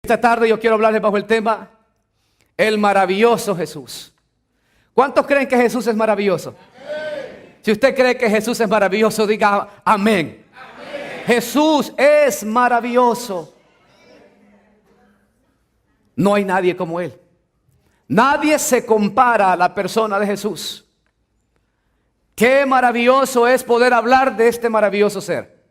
Esta tarde yo quiero hablarles bajo el tema el maravilloso Jesús. ¿Cuántos creen que Jesús es maravilloso? Amén. Si usted cree que Jesús es maravilloso, diga amén. Amén. Jesús es maravilloso. No hay nadie como Él. Nadie se compara a la persona de Jesús. Qué maravilloso es poder hablar de este maravilloso ser.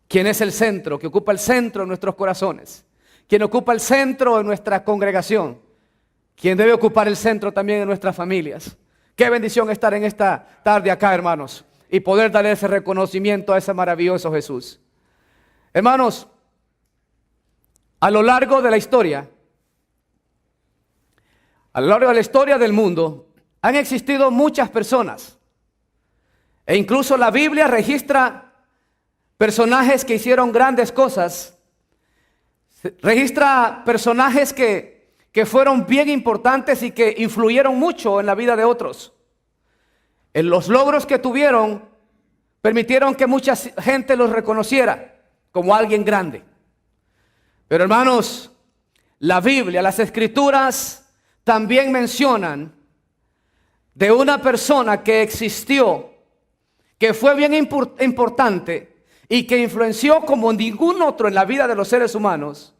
Quien es el centro, que ocupa el centro de nuestros corazones. Quien ocupa el centro de nuestra congregación. Quien debe ocupar el centro también de nuestras familias. Qué bendición estar en esta tarde acá, hermanos, y poder darle ese reconocimiento a ese maravilloso Jesús. Hermanos, a lo largo de la historia del mundo, han existido muchas personas. E incluso la Biblia registra personajes que hicieron grandes cosas. Registra personajes que fueron bien importantes y que influyeron mucho en la vida de otros. En los logros que tuvieron, permitieron que mucha gente los reconociera como alguien grande. Pero hermanos, la Biblia, las Escrituras también mencionan de una persona que existió, que fue bien importante y que influenció como ningún otro en la vida de los seres humanos.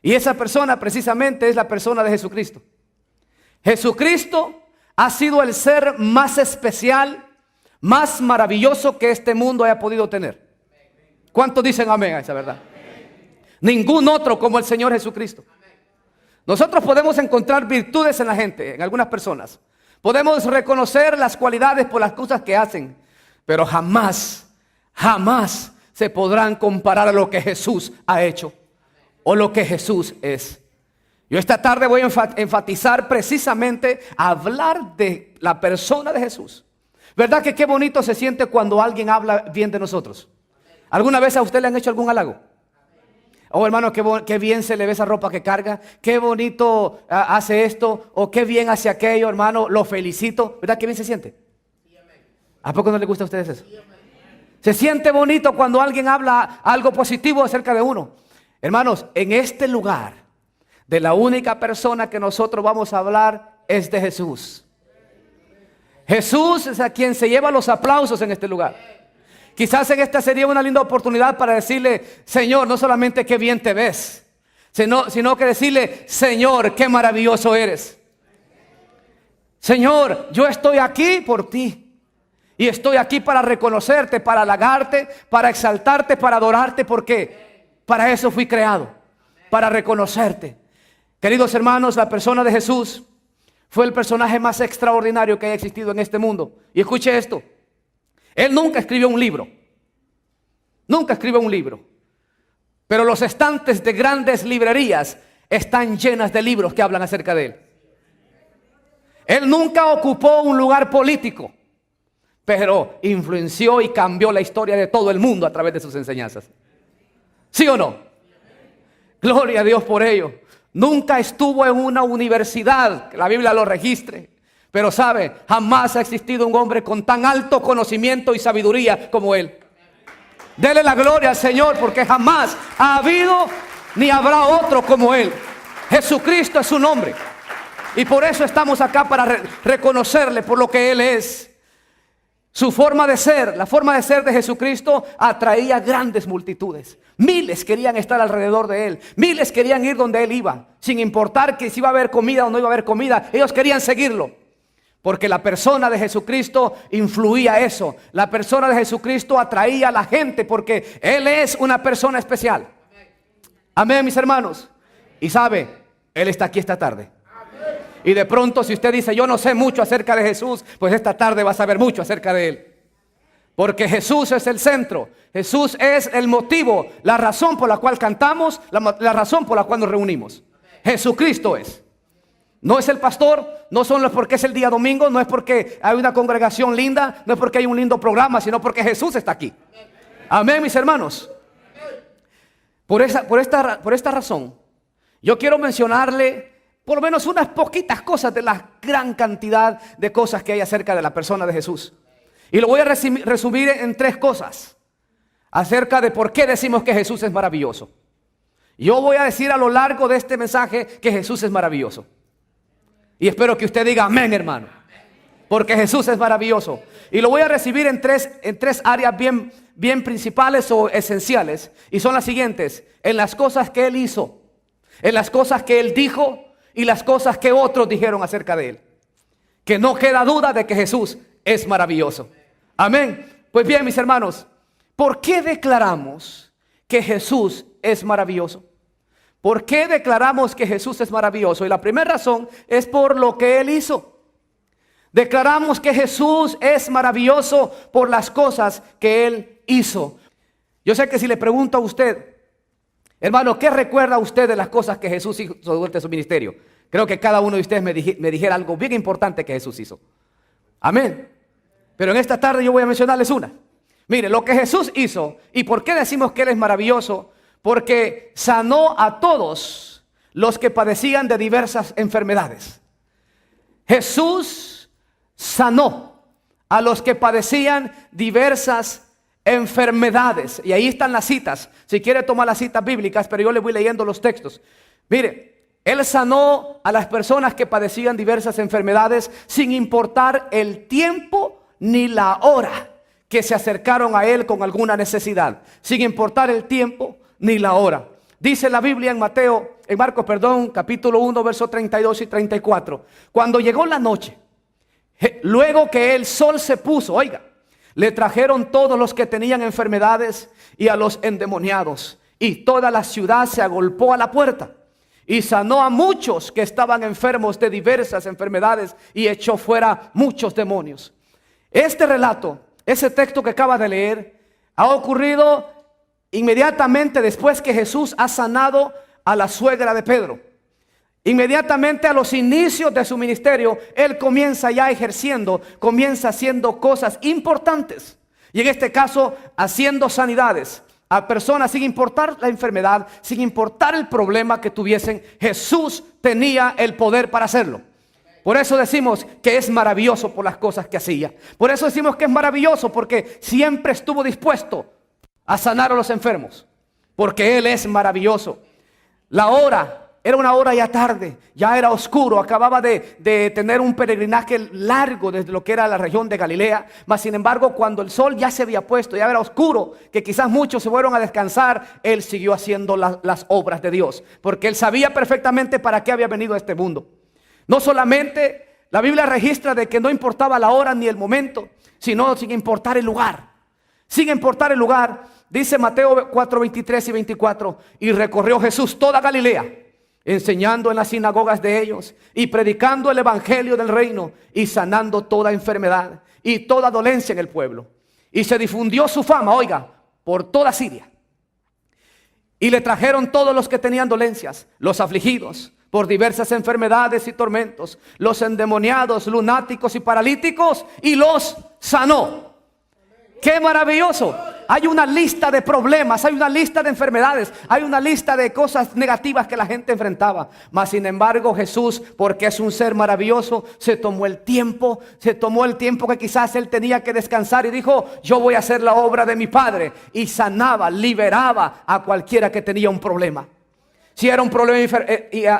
Y esa persona precisamente es la persona de Jesucristo. Jesucristo ha sido el ser más especial, más maravilloso que este mundo haya podido tener. ¿Cuántos dicen amén a esa verdad? Ningún otro como el Señor Jesucristo. Nosotros podemos encontrar virtudes en la gente, en algunas personas. Podemos reconocer las cualidades por las cosas que hacen, pero jamás se podrán comparar a lo que Jesús ha hecho o lo que Jesús es. Yo esta tarde voy a enfatizar precisamente hablar de la persona de Jesús. ¿Verdad que qué bonito se siente cuando alguien habla bien de nosotros? ¿Alguna vez a usted le han hecho algún halago? Oh, hermano, qué bien se le ve esa ropa que carga. Qué bonito hace esto. O qué bien hace aquello, hermano. Lo felicito. ¿Verdad que bien se siente? ¿A poco no le gusta a ustedes eso? Se siente bonito cuando alguien habla algo positivo acerca de uno. Hermanos, en este lugar, de la única persona que nosotros vamos a hablar es de Jesús. Jesús es a quien se lleva los aplausos en este lugar. Quizás en esta sería una linda oportunidad para decirle, Señor, no solamente qué bien te ves, sino que decirle, Señor, qué maravilloso eres. Señor, yo estoy aquí por ti. Y estoy aquí para reconocerte, para halagarte, para exaltarte, para adorarte, porque para eso fui creado, para reconocerte. Queridos hermanos, la persona de Jesús fue el personaje más extraordinario que haya existido en este mundo. Y escuche esto. Él nunca escribió un libro. Nunca escribió un libro. Pero los estantes de grandes librerías están llenas de libros que hablan acerca de él. Él nunca ocupó un lugar político, pero influenció y cambió la historia de todo el mundo a través de sus enseñanzas. ¿Sí o no? Gloria a Dios por ello. Nunca estuvo en una universidad, que la Biblia lo registre. Pero sabe, jamás ha existido un hombre con tan alto conocimiento y sabiduría como él. Dele la gloria al Señor, porque jamás ha habido ni habrá otro como él. Jesucristo es su nombre. Y por eso estamos acá, para reconocerle por lo que él es. Su forma de ser, la forma de ser de Jesucristo atraía grandes multitudes. Miles querían estar alrededor de él. Miles querían ir donde él iba. Sin importar que si iba a haber comida o no iba a haber comida, ellos querían seguirlo. Porque la persona de Jesucristo influía eso. La persona de Jesucristo atraía a la gente porque Él es una persona especial. Amén, mis hermanos. Y sabe, Él está aquí esta tarde. Y de pronto, si usted dice, yo no sé mucho acerca de Jesús, pues esta tarde va a saber mucho acerca de Él. Porque Jesús es el centro. Jesús es el motivo, la razón por la cual cantamos, la razón por la cual nos reunimos. Jesucristo es. No es el pastor, no son porque es el día domingo, no es porque hay una congregación linda, no es porque hay un lindo programa, sino porque Jesús está aquí. Amén, mis hermanos. Por esta razón, yo quiero mencionarle por lo menos unas poquitas cosas de la gran cantidad de cosas que hay acerca de la persona de Jesús. Y lo voy a resumir en 3 cosas acerca de por qué decimos que Jesús es maravilloso. Yo voy a decir a lo largo de este mensaje que Jesús es maravilloso. Y espero que usted diga amén, hermano. Porque Jesús es maravilloso. Y lo voy a recibir en tres áreas bien principales o esenciales. Y son las siguientes: en las cosas que Él hizo, en las cosas que Él dijo y las cosas que otros dijeron acerca de Él. Que no queda duda de que Jesús es maravilloso. Amén. Pues bien, mis hermanos, ¿por qué declaramos que Jesús es maravilloso? ¿Por qué declaramos que Jesús es maravilloso? Y la primera razón es por lo que Él hizo. Declaramos que Jesús es maravilloso por las cosas que Él hizo. Yo sé que si le pregunto a usted, hermano, ¿qué recuerda usted de las cosas que Jesús hizo durante su ministerio? Creo que cada uno de ustedes me dijera algo bien importante que Jesús hizo. Amén. Pero en esta tarde yo voy a mencionarles una. Mire, lo que Jesús hizo. ¿Y por qué decimos que Él es maravilloso? Porque sanó a todos los que padecían de diversas enfermedades. Jesús sanó a los que padecían diversas enfermedades. Y ahí están las citas. Si quiere tomar las citas bíblicas, pero yo le voy leyendo los textos. Mire, Él sanó a las personas que padecían diversas enfermedades sin importar el tiempo ni la hora que se acercaron a Él con alguna necesidad. Sin importar el tiempo ni la hora. Dice la Biblia en Marcos, capítulo 1, versos 32 y 34. Cuando llegó la noche, luego que el sol se puso, oiga, le trajeron todos los que tenían enfermedades y a los endemoniados. Y toda la ciudad se agolpó a la puerta. Y sanó a muchos que estaban enfermos de diversas enfermedades y echó fuera muchos demonios. Este relato, ese texto que acaba de leer, ha ocurrido inmediatamente después que Jesús ha sanado a la suegra de Pedro. Inmediatamente a los inicios de su ministerio, Él comienza ya ejerciendo, comienza haciendo cosas importantes. Y en este caso, haciendo sanidades a personas sin importar la enfermedad, sin importar el problema que tuviesen. Jesús tenía el poder para hacerlo. Por eso decimos que es maravilloso por las cosas que hacía. Por eso decimos que es maravilloso porque siempre estuvo dispuesto a sanar a los enfermos, porque Él es maravilloso. La hora era una hora ya tarde, ya era oscuro, acababa de tener un peregrinaje largo desde lo que era la región de Galilea. Mas sin embargo, cuando el sol ya se había puesto, ya era oscuro, que quizás muchos se fueron a descansar, Él siguió haciendo las obras de Dios, porque Él sabía perfectamente para qué había venido a este mundo. No solamente la Biblia registra de que no importaba la hora ni el momento, sino sin importar el lugar. Sin importar el lugar, dice Mateo 4, 23 y 24, y recorrió Jesús toda Galilea, enseñando en las sinagogas de ellos y predicando el evangelio del reino y sanando toda enfermedad y toda dolencia en el pueblo. Y se difundió su fama, oiga, por toda Siria. Y le trajeron todos los que tenían dolencias, los afligidos por diversas enfermedades y tormentos, los endemoniados, lunáticos y paralíticos, y los sanó. ¡Qué maravilloso! Hay una lista de problemas, hay una lista de enfermedades, hay una lista de cosas negativas que la gente enfrentaba. Mas sin embargo Jesús, porque es un ser maravilloso, se tomó el tiempo que quizás Él tenía que descansar y dijo: yo voy a hacer la obra de mi Padre. Y sanaba, liberaba a cualquiera que tenía un problema. Si era un problema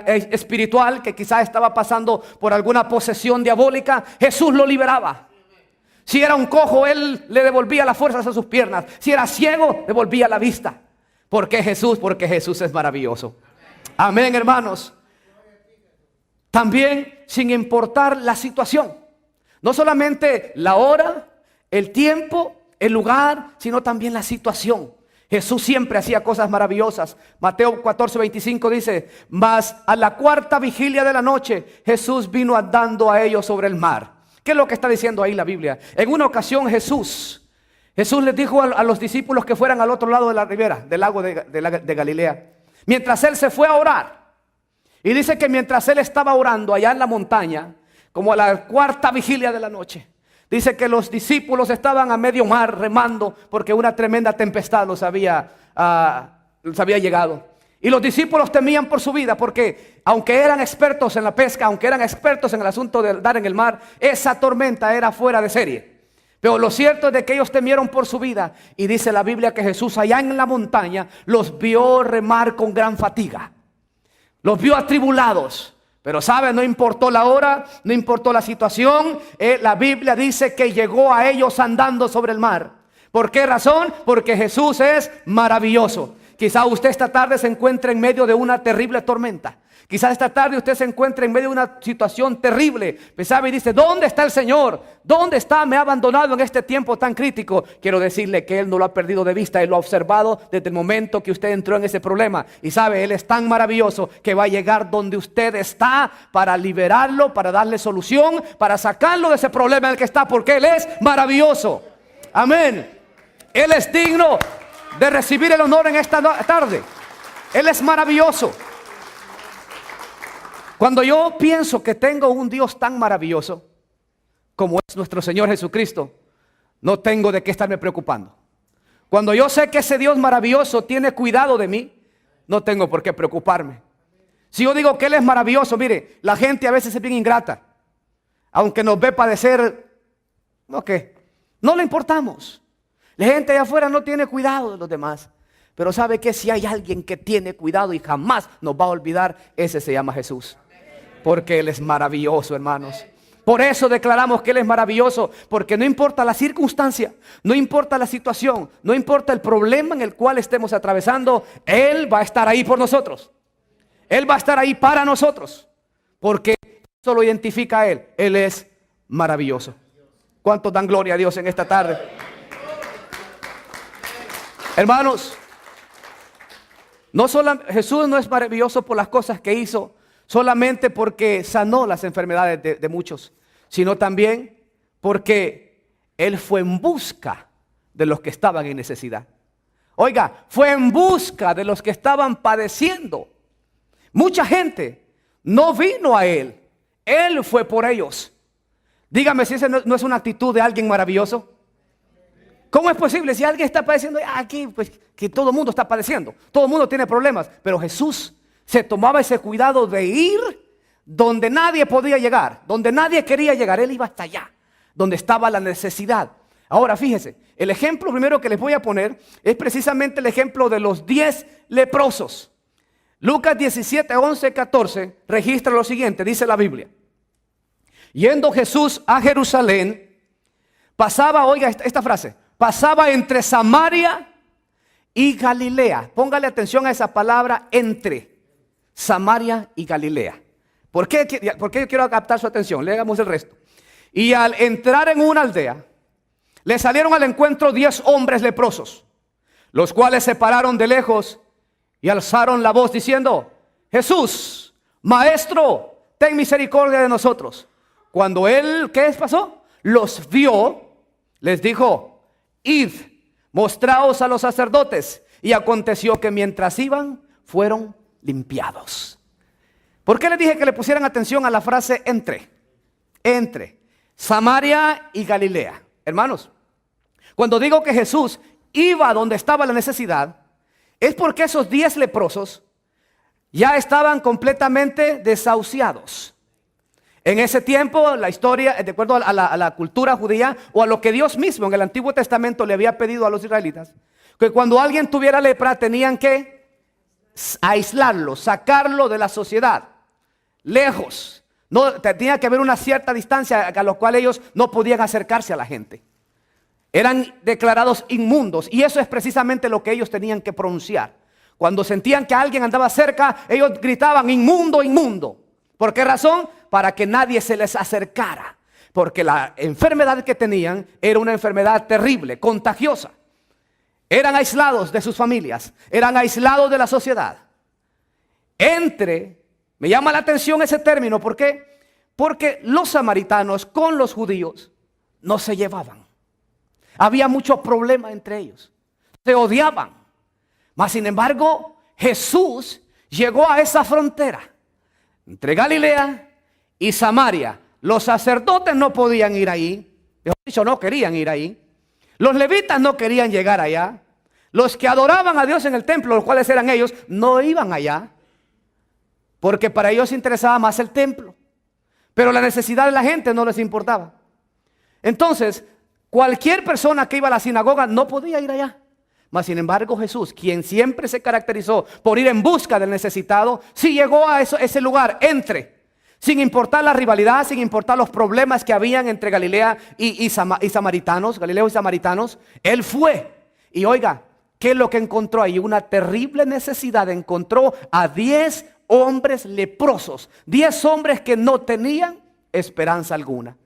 espiritual, que quizás estaba pasando por alguna posesión diabólica, Jesús lo liberaba. Si era un cojo, Él le devolvía las fuerzas a sus piernas. Si era ciego, devolvía la vista. ¿Por qué Jesús? Porque Jesús es maravilloso. Amén, hermanos. También sin importar la situación. No solamente la hora, el tiempo, el lugar, sino también la situación. Jesús siempre hacía cosas maravillosas. Mateo 14, 25 dice: mas a la cuarta vigilia de la noche, Jesús vino andando a ellos sobre el mar. ¿Qué es lo que está diciendo ahí la Biblia? En una ocasión Jesús les dijo a los discípulos que fueran al otro lado de la ribera, del lago de Galilea, mientras Él se fue a orar. Y dice que mientras Él estaba orando allá en la montaña, como a la cuarta vigilia de la noche, dice que los discípulos estaban a medio mar remando porque una tremenda tempestad los había llegado. Y los discípulos temían por su vida porque aunque eran expertos en la pesca, aunque eran expertos en el asunto de andar en el mar, esa tormenta era fuera de serie. Pero lo cierto es de que ellos temieron por su vida. Y dice la Biblia que Jesús allá en la montaña los vio remar con gran fatiga. Los vio atribulados. Pero sabe, no importó la hora, no importó la situación. La Biblia dice que llegó a ellos andando sobre el mar. ¿Por qué razón? Porque Jesús es maravilloso. Quizá usted esta tarde se encuentre en medio de una terrible tormenta. Quizás esta tarde usted se encuentre en medio de una situación terrible. Sabe y dice, ¿dónde está el Señor? ¿Dónde está? Me ha abandonado en este tiempo tan crítico. Quiero decirle que Él no lo ha perdido de vista. Él lo ha observado desde el momento que usted entró en ese problema. Y sabe, Él es tan maravilloso que va a llegar donde usted está para liberarlo, para darle solución, para sacarlo de ese problema en el que está, porque Él es maravilloso. Amén. Él es digno de recibir el honor en esta tarde. Él es maravilloso. Cuando yo pienso que tengo un Dios tan maravilloso como es nuestro Señor Jesucristo, no tengo de qué estarme preocupando. Cuando yo sé que ese Dios maravilloso tiene cuidado de mí, no tengo por qué preocuparme. Si yo digo que Él es maravilloso, mire, la gente a veces es bien ingrata. Aunque nos ve padecer, no le importamos. La gente allá afuera no tiene cuidado de los demás. Pero sabe que si hay alguien que tiene cuidado y jamás nos va a olvidar, ese se llama Jesús. Porque Él es maravilloso, hermanos. Por eso declaramos que Él es maravilloso. Porque no importa la circunstancia, no importa la situación, no importa el problema en el cual estemos atravesando, Él va a estar ahí por nosotros. Él va a estar ahí para nosotros. Porque eso lo identifica a Él. Él es maravilloso. ¿Cuántos dan gloria a Dios en esta tarde? Hermanos, Jesús no es maravilloso por las cosas que hizo, solamente porque sanó las enfermedades de muchos, sino también porque Él fue en busca de los que estaban en necesidad. Oiga, fue en busca de los que estaban padeciendo. Mucha gente no vino a Él, Él fue por ellos. Dígame si esa no es una actitud de alguien maravilloso. ¿Cómo es posible si alguien está padeciendo aquí? Pues que todo el mundo está padeciendo, todo el mundo tiene problemas, pero Jesús se tomaba ese cuidado de ir donde nadie podía llegar, donde nadie quería llegar. Él iba hasta allá, donde estaba la necesidad. Ahora fíjese, el ejemplo primero que les voy a poner es precisamente el ejemplo de los 10 leprosos. Lucas 17, 11, 14 registra lo siguiente, dice la Biblia. Yendo Jesús a Jerusalén, pasaba, oiga esta frase, pasaba entre Samaria y Galilea. Póngale atención a esa palabra, entre Samaria y Galilea. ¿Por qué yo quiero captar su atención? Leamos el resto. Y al entrar en una aldea, le salieron al encuentro 10 hombres leprosos, los cuales se pararon de lejos y alzaron la voz diciendo, Jesús, Maestro, ten misericordia de nosotros. Cuando Él, ¿qué pasó? Los vio, les dijo, id, mostraos a los sacerdotes. Y aconteció que mientras iban, fueron limpiados. ¿Por qué les dije que le pusieran atención a la frase entre Samaria y Galilea? Hermanos, cuando digo que Jesús iba donde estaba la necesidad, es porque esos 10 leprosos ya estaban completamente desahuciados. En ese tiempo, la historia, de acuerdo a la cultura judía o a lo que Dios mismo en el Antiguo Testamento le había pedido a los israelitas, que cuando alguien tuviera lepra tenían que aislarlo, sacarlo de la sociedad, lejos. No, tenía que haber una cierta distancia a la cual ellos no podían acercarse a la gente. Eran declarados inmundos y eso es precisamente lo que ellos tenían que pronunciar. Cuando sentían que alguien andaba cerca, ellos gritaban, inmundo, inmundo. ¿Por qué razón? Para que nadie se les acercara. Porque la enfermedad que tenían era una enfermedad terrible, contagiosa. Eran aislados de sus familias, eran aislados de la sociedad. Me llama la atención ese término, ¿por qué? Porque los samaritanos con los judíos no se llevaban. Había mucho problema entre ellos, se odiaban. Mas sin embargo, Jesús llegó a esa frontera entre Galilea y Samaria. Los sacerdotes no podían ir ahí, mejor dicho, no querían ir ahí. Los levitas no querían llegar allá. Los que adoraban a Dios en el templo, los cuales eran ellos, no iban allá. Porque para ellos interesaba más el templo. Pero la necesidad de la gente no les importaba. Entonces, Cualquier persona que iba a la sinagoga no podía ir allá. Mas sin embargo Jesús, quien siempre se caracterizó por ir en busca del necesitado, sí llegó a ese lugar, sin importar la rivalidad, sin importar los problemas que habían entre Galilea y samaritanos, Galileo y samaritanos, Él fue. Y oiga, ¿qué es lo que encontró ahí? Una terrible necesidad. Encontró a 10 hombres leprosos, 10 hombres que no tenían esperanza alguna.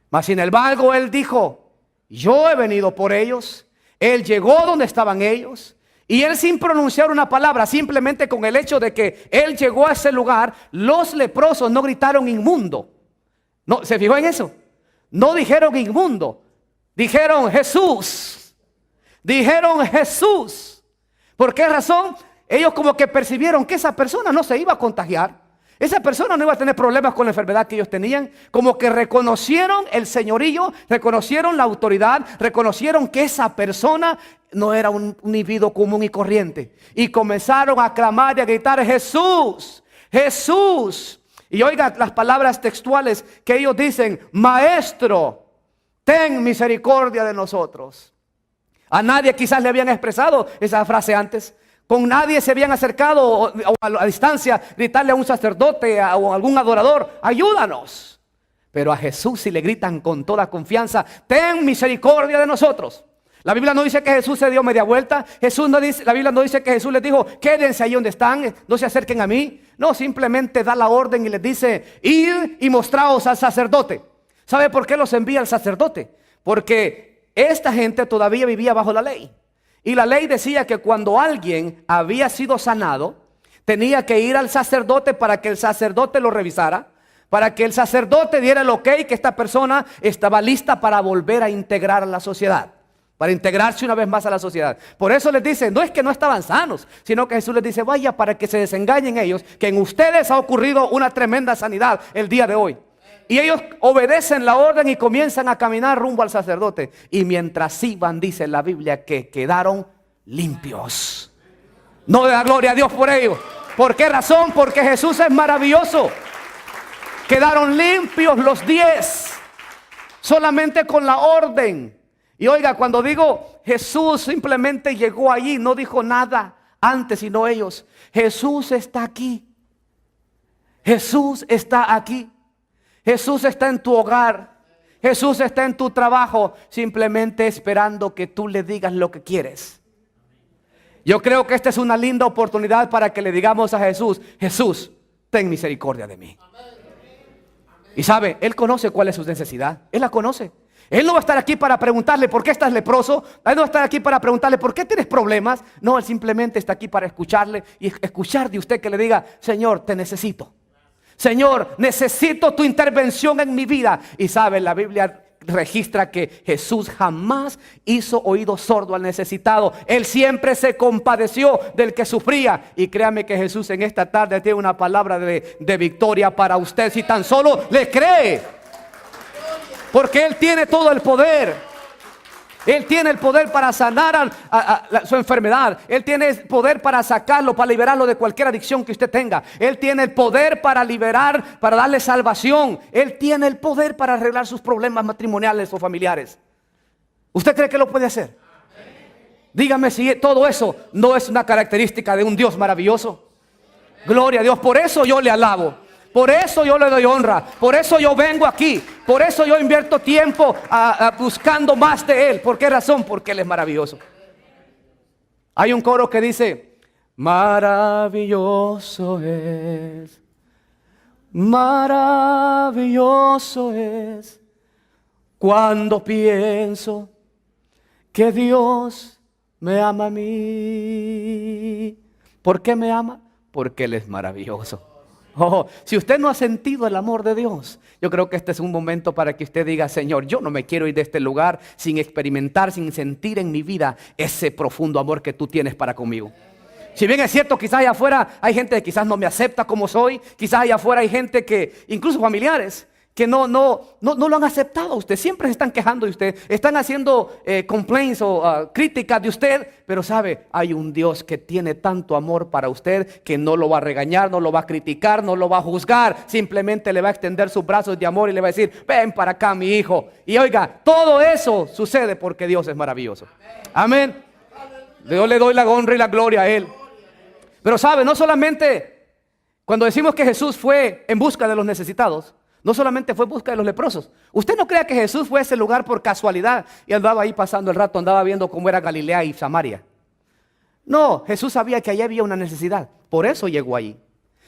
Mas sin embargo Él dijo, yo he venido por ellos. Él llegó donde estaban ellos. Y Él, sin pronunciar una palabra, simplemente con el hecho de que Él llegó a ese lugar, los leprosos no gritaron inmundo. No, ¿se fijó en eso? No dijeron inmundo, dijeron Jesús. Dijeron Jesús. ¿Por qué razón? Ellos como que percibieron que esa persona no se iba a contagiar. Esa persona no iba a tener problemas con la enfermedad que ellos tenían. Como que reconocieron el señorío, reconocieron la autoridad, reconocieron que esa persona no era un individuo común y corriente. Y comenzaron a clamar y a gritar, Jesús, Jesús. Y oiga las palabras textuales que ellos dicen, Maestro, ten misericordia de nosotros. A nadie quizás le habían expresado esa frase antes. Con nadie se habían acercado o a distancia gritarle a un sacerdote o a algún adorador, ayúdanos. Pero a Jesús sí le gritan con toda confianza, ten misericordia de nosotros. La Biblia no dice que Jesús se dio media vuelta. La Biblia no dice que Jesús les dijo, quédense ahí donde están, no se acerquen a mí. No, simplemente da la orden y les dice, id y mostraos al sacerdote. ¿Sabe por qué los envía el sacerdote? Porque esta gente todavía vivía bajo la ley. Y la ley decía que cuando alguien había sido sanado, tenía que ir al sacerdote para que el sacerdote lo revisara, para que el sacerdote diera el ok que esta persona estaba lista para volver a integrar a la sociedad, para integrarse una vez más a la sociedad. Por eso les dice, no es que no estaban sanos, sino que Jesús les dice, vaya para que se desengañen ellos, que en ustedes ha ocurrido una tremenda sanidad el día de hoy. Y ellos obedecen la orden y comienzan a caminar rumbo al sacerdote. Y mientras iban, dice la Biblia, que quedaron limpios. No da gloria a Dios por ello. ¿Por qué razón? Porque Jesús es maravilloso. Quedaron limpios los 10, solamente con la orden. Y oiga, cuando digo Jesús simplemente llegó allí, no dijo nada antes, sino ellos. Jesús está aquí. Jesús está aquí. Jesús está en tu hogar. Jesús está en tu trabajo, simplemente esperando que tú le digas lo que quieres. Yo creo que esta es una linda oportunidad para que le digamos a Jesús, Jesús, ten misericordia de mí. Y sabe, Él conoce cuál es su necesidad. Él la conoce. Él no va a estar aquí para preguntarle por qué estás leproso. Él no va a estar aquí para preguntarle por qué tienes problemas. No, Él simplemente está aquí para escucharle y escuchar de usted que le diga, Señor, te necesito. Señor, necesito tu intervención en mi vida. Y sabe, la Biblia registra que Jesús jamás hizo oído sordo al necesitado. Él siempre se compadeció del que sufría. Y créame que Jesús en esta tarde tiene una palabra de victoria para usted, si tan solo le cree. Porque Él tiene todo el poder. Él tiene el poder para sanar su enfermedad. Él tiene el poder para sacarlo, para liberarlo de cualquier adicción que usted tenga. Él tiene el poder para liberar, para darle salvación. Él tiene el poder para arreglar sus problemas matrimoniales o familiares. ¿Usted cree que lo puede hacer? Dígame si todo eso no es una característica de un Dios maravilloso. Gloria a Dios. Por eso yo le alabo. Por eso yo le doy honra. Por eso yo vengo aquí. Por eso yo invierto tiempo buscando más de Él. ¿Por qué razón? Porque Él es maravilloso. Hay un coro que dice, maravilloso es, maravilloso es, cuando pienso que Dios me ama a mí. ¿Por qué me ama? Porque Él es maravilloso. Oh, si usted no ha sentido el amor de Dios, yo creo que este es un momento para que usted diga, Señor, yo no me quiero ir de este lugar sin experimentar, sin sentir en mi vida ese profundo amor que tú tienes para conmigo. Si bien es cierto, quizás allá afuera hay gente que quizás no me acepta como soy, quizás allá afuera hay gente que, incluso familiares, no lo han aceptado a usted. Siempre se están quejando de usted. Están haciendo complaints o críticas de usted. Pero sabe, hay un Dios que tiene tanto amor para usted que no lo va a regañar, no lo va a criticar, no lo va a juzgar. Simplemente le va a extender sus brazos de amor y le va a decir, ven para acá, mi hijo. Y oiga, todo eso sucede porque Dios es maravilloso. Amén. Yo le doy la honra y la gloria a Él. Pero sabe, no solamente cuando decimos que Jesús fue en busca de los necesitados, no solamente fue en busca de los leprosos. Usted no crea que Jesús fue a ese lugar por casualidad y andaba ahí pasando el rato, andaba viendo cómo era Galilea y Samaria. No, Jesús sabía que allí había una necesidad, por eso llegó allí.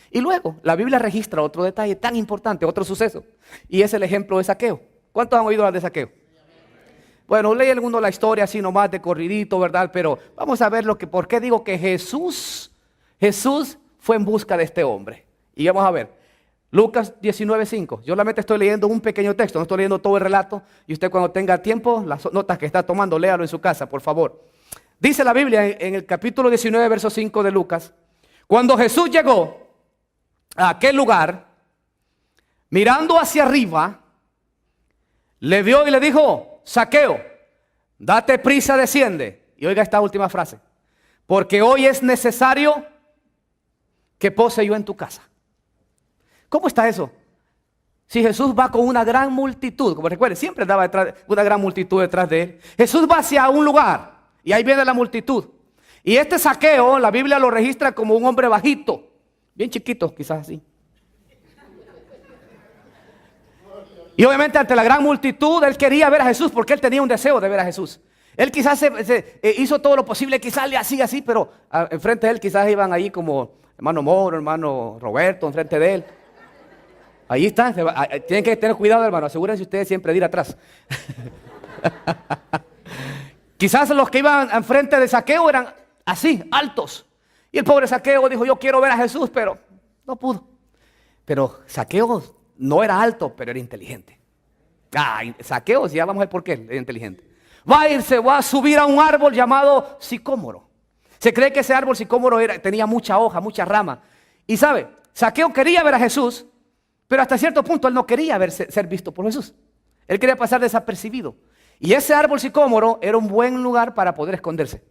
Y luego la Biblia registra otro detalle tan importante, otro suceso, y es el ejemplo de Zaqueo. ¿Cuántos han oído hablar de Zaqueo? Bueno, lee alguno la historia así nomás de corridito, ¿verdad? Pero vamos a ver por qué digo que Jesús fue en busca de este hombre. Y vamos a ver, Lucas 19:5. Yo solamente estoy leyendo un pequeño texto, no estoy leyendo todo el relato. Y usted cuando tenga tiempo, las notas que está tomando, léalo en su casa, por favor. Dice la Biblia en el capítulo 19, verso 5 de Lucas. Cuando Jesús llegó a aquel lugar, mirando hacia arriba, le vio y le dijo, Zaqueo, date prisa, desciende. Y oiga esta última frase. Porque hoy es necesario que pose yo en tu casa. ¿Cómo está eso? Si Jesús va con una gran multitud, como recuerden, siempre andaba una gran multitud detrás de él. Jesús va hacia un lugar y ahí viene la multitud. Y este Zaqueo, la Biblia lo registra como un hombre bajito, bien chiquito, quizás así. Y obviamente ante la gran multitud, él quería ver a Jesús porque él tenía un deseo de ver a Jesús. Él quizás hizo todo lo posible, quizás le hacía así, pero enfrente de él quizás iban ahí como hermano Moro, hermano Roberto, enfrente de él. Ahí está, tienen que tener cuidado, hermano, asegúrense ustedes siempre de ir atrás. Quizás los que iban enfrente de Zaqueo eran así, altos. Y el pobre Zaqueo dijo, yo quiero ver a Jesús, pero no pudo. Pero Zaqueo no era alto, pero era inteligente. Zaqueo, ya vamos a ver por qué era inteligente. Va a subir a un árbol llamado sicómoro. Se cree que ese árbol sicómoro tenía mucha hoja, mucha rama. Y sabe, Zaqueo quería ver a Jesús, pero hasta cierto punto él no quería ser visto por Jesús. Él quería pasar desapercibido. Y ese árbol sicómoro era un buen lugar para poder esconderse.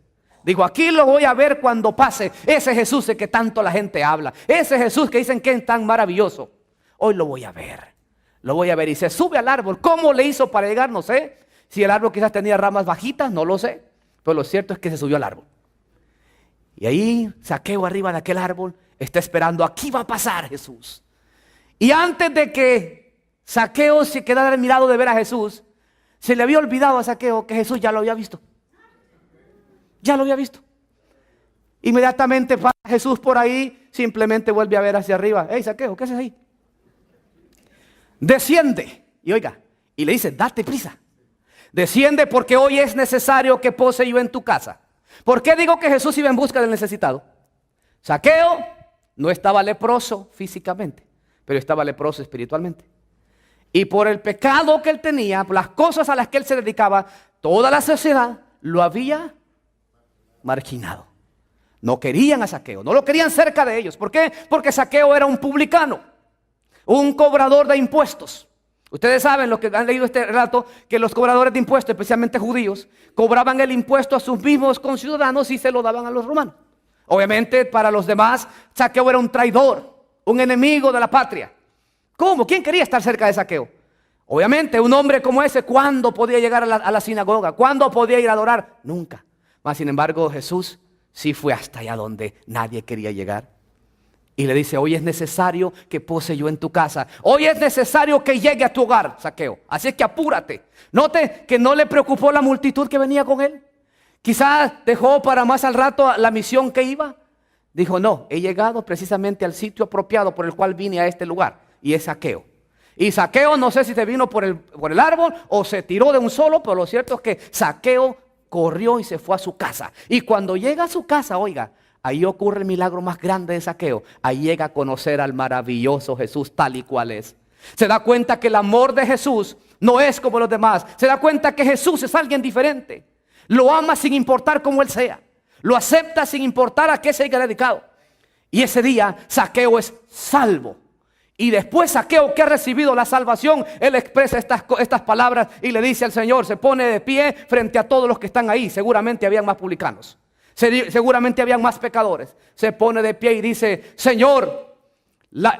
Digo, aquí lo voy a ver cuando pase. Ese Jesús de que tanto la gente habla. Ese Jesús que dicen que es tan maravilloso. Hoy lo voy a ver. Lo voy a ver y se sube al árbol. ¿Cómo le hizo para llegar? No sé. Si el árbol quizás tenía ramas bajitas, no lo sé. Pero lo cierto es que se subió al árbol. Y ahí Zaqueo arriba de aquel árbol está esperando. Aquí va a pasar Jesús. Y antes de que Zaqueo se quedara admirado de ver a Jesús, se le había olvidado a Zaqueo que Jesús ya lo había visto. Ya lo había visto. Inmediatamente pasa Jesús por ahí, simplemente vuelve a ver hacia arriba. Hey Zaqueo, ¿qué haces ahí? Desciende. Y oiga, y le dice, date prisa. Desciende porque hoy es necesario que pose yo en tu casa. ¿Por qué digo que Jesús iba en busca del necesitado? Zaqueo no estaba leproso físicamente, pero estaba leproso espiritualmente. Y por el pecado que él tenía, por las cosas a las que él se dedicaba, toda la sociedad lo había marginado. No querían a Zaqueo, no lo querían cerca de ellos. ¿Por qué? Porque Zaqueo era un publicano, un cobrador de impuestos. Ustedes saben, los que han leído este relato, que los cobradores de impuestos, especialmente judíos, cobraban el impuesto a sus mismos conciudadanos y se lo daban a los romanos. Obviamente para los demás, Zaqueo era un traidor, un enemigo de la patria. ¿Cómo? ¿Quién quería estar cerca de Zaqueo? Obviamente un hombre como ese, ¿cuándo podía llegar a la sinagoga? ¿Cuándo podía ir a adorar? Nunca. Mas sin embargo Jesús sí fue hasta allá donde nadie quería llegar. Y le dice, hoy es necesario que pose yo en tu casa. Hoy es necesario que llegue a tu hogar, Zaqueo. Así es que apúrate. Note que no le preocupó la multitud que venía con él. Quizás dejó para más al rato la misión que iba. Dijo, no, he llegado precisamente al sitio apropiado por el cual vine a este lugar. Y es Zaqueo. Y Zaqueo no sé si se vino por el árbol o se tiró de un solo, pero lo cierto es que Zaqueo corrió y se fue a su casa. Y cuando llega a su casa, oiga, ahí ocurre el milagro más grande de Zaqueo. Ahí llega a conocer al maravilloso Jesús tal y cual es. Se da cuenta que el amor de Jesús no es como los demás. Se da cuenta que Jesús es alguien diferente. Lo ama sin importar cómo él sea. Lo acepta sin importar a qué se haya dedicado. Y ese día Zaqueo es salvo. Y después Zaqueo, que ha recibido la salvación, él expresa estas palabras y le dice al Señor, se pone de pie frente a todos los que están ahí. Seguramente habían más publicanos, seguramente habían más pecadores. Se pone de pie y dice, Señor,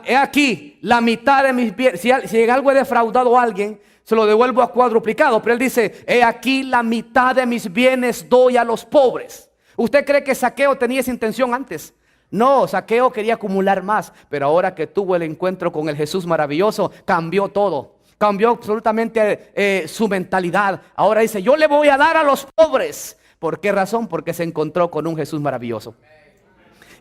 he aquí la mitad de mis bienes. Si en algo he defraudado a alguien, se lo devuelvo a cuadruplicado. Pero él dice, he aquí la mitad de mis bienes doy a los pobres. ¿Usted cree que Zaqueo tenía esa intención antes? No, Zaqueo quería acumular más, pero ahora que tuvo el encuentro con el Jesús maravilloso, cambió todo. Cambió absolutamente su mentalidad. Ahora dice, yo le voy a dar a los pobres. ¿Por qué razón? Porque se encontró con un Jesús maravilloso.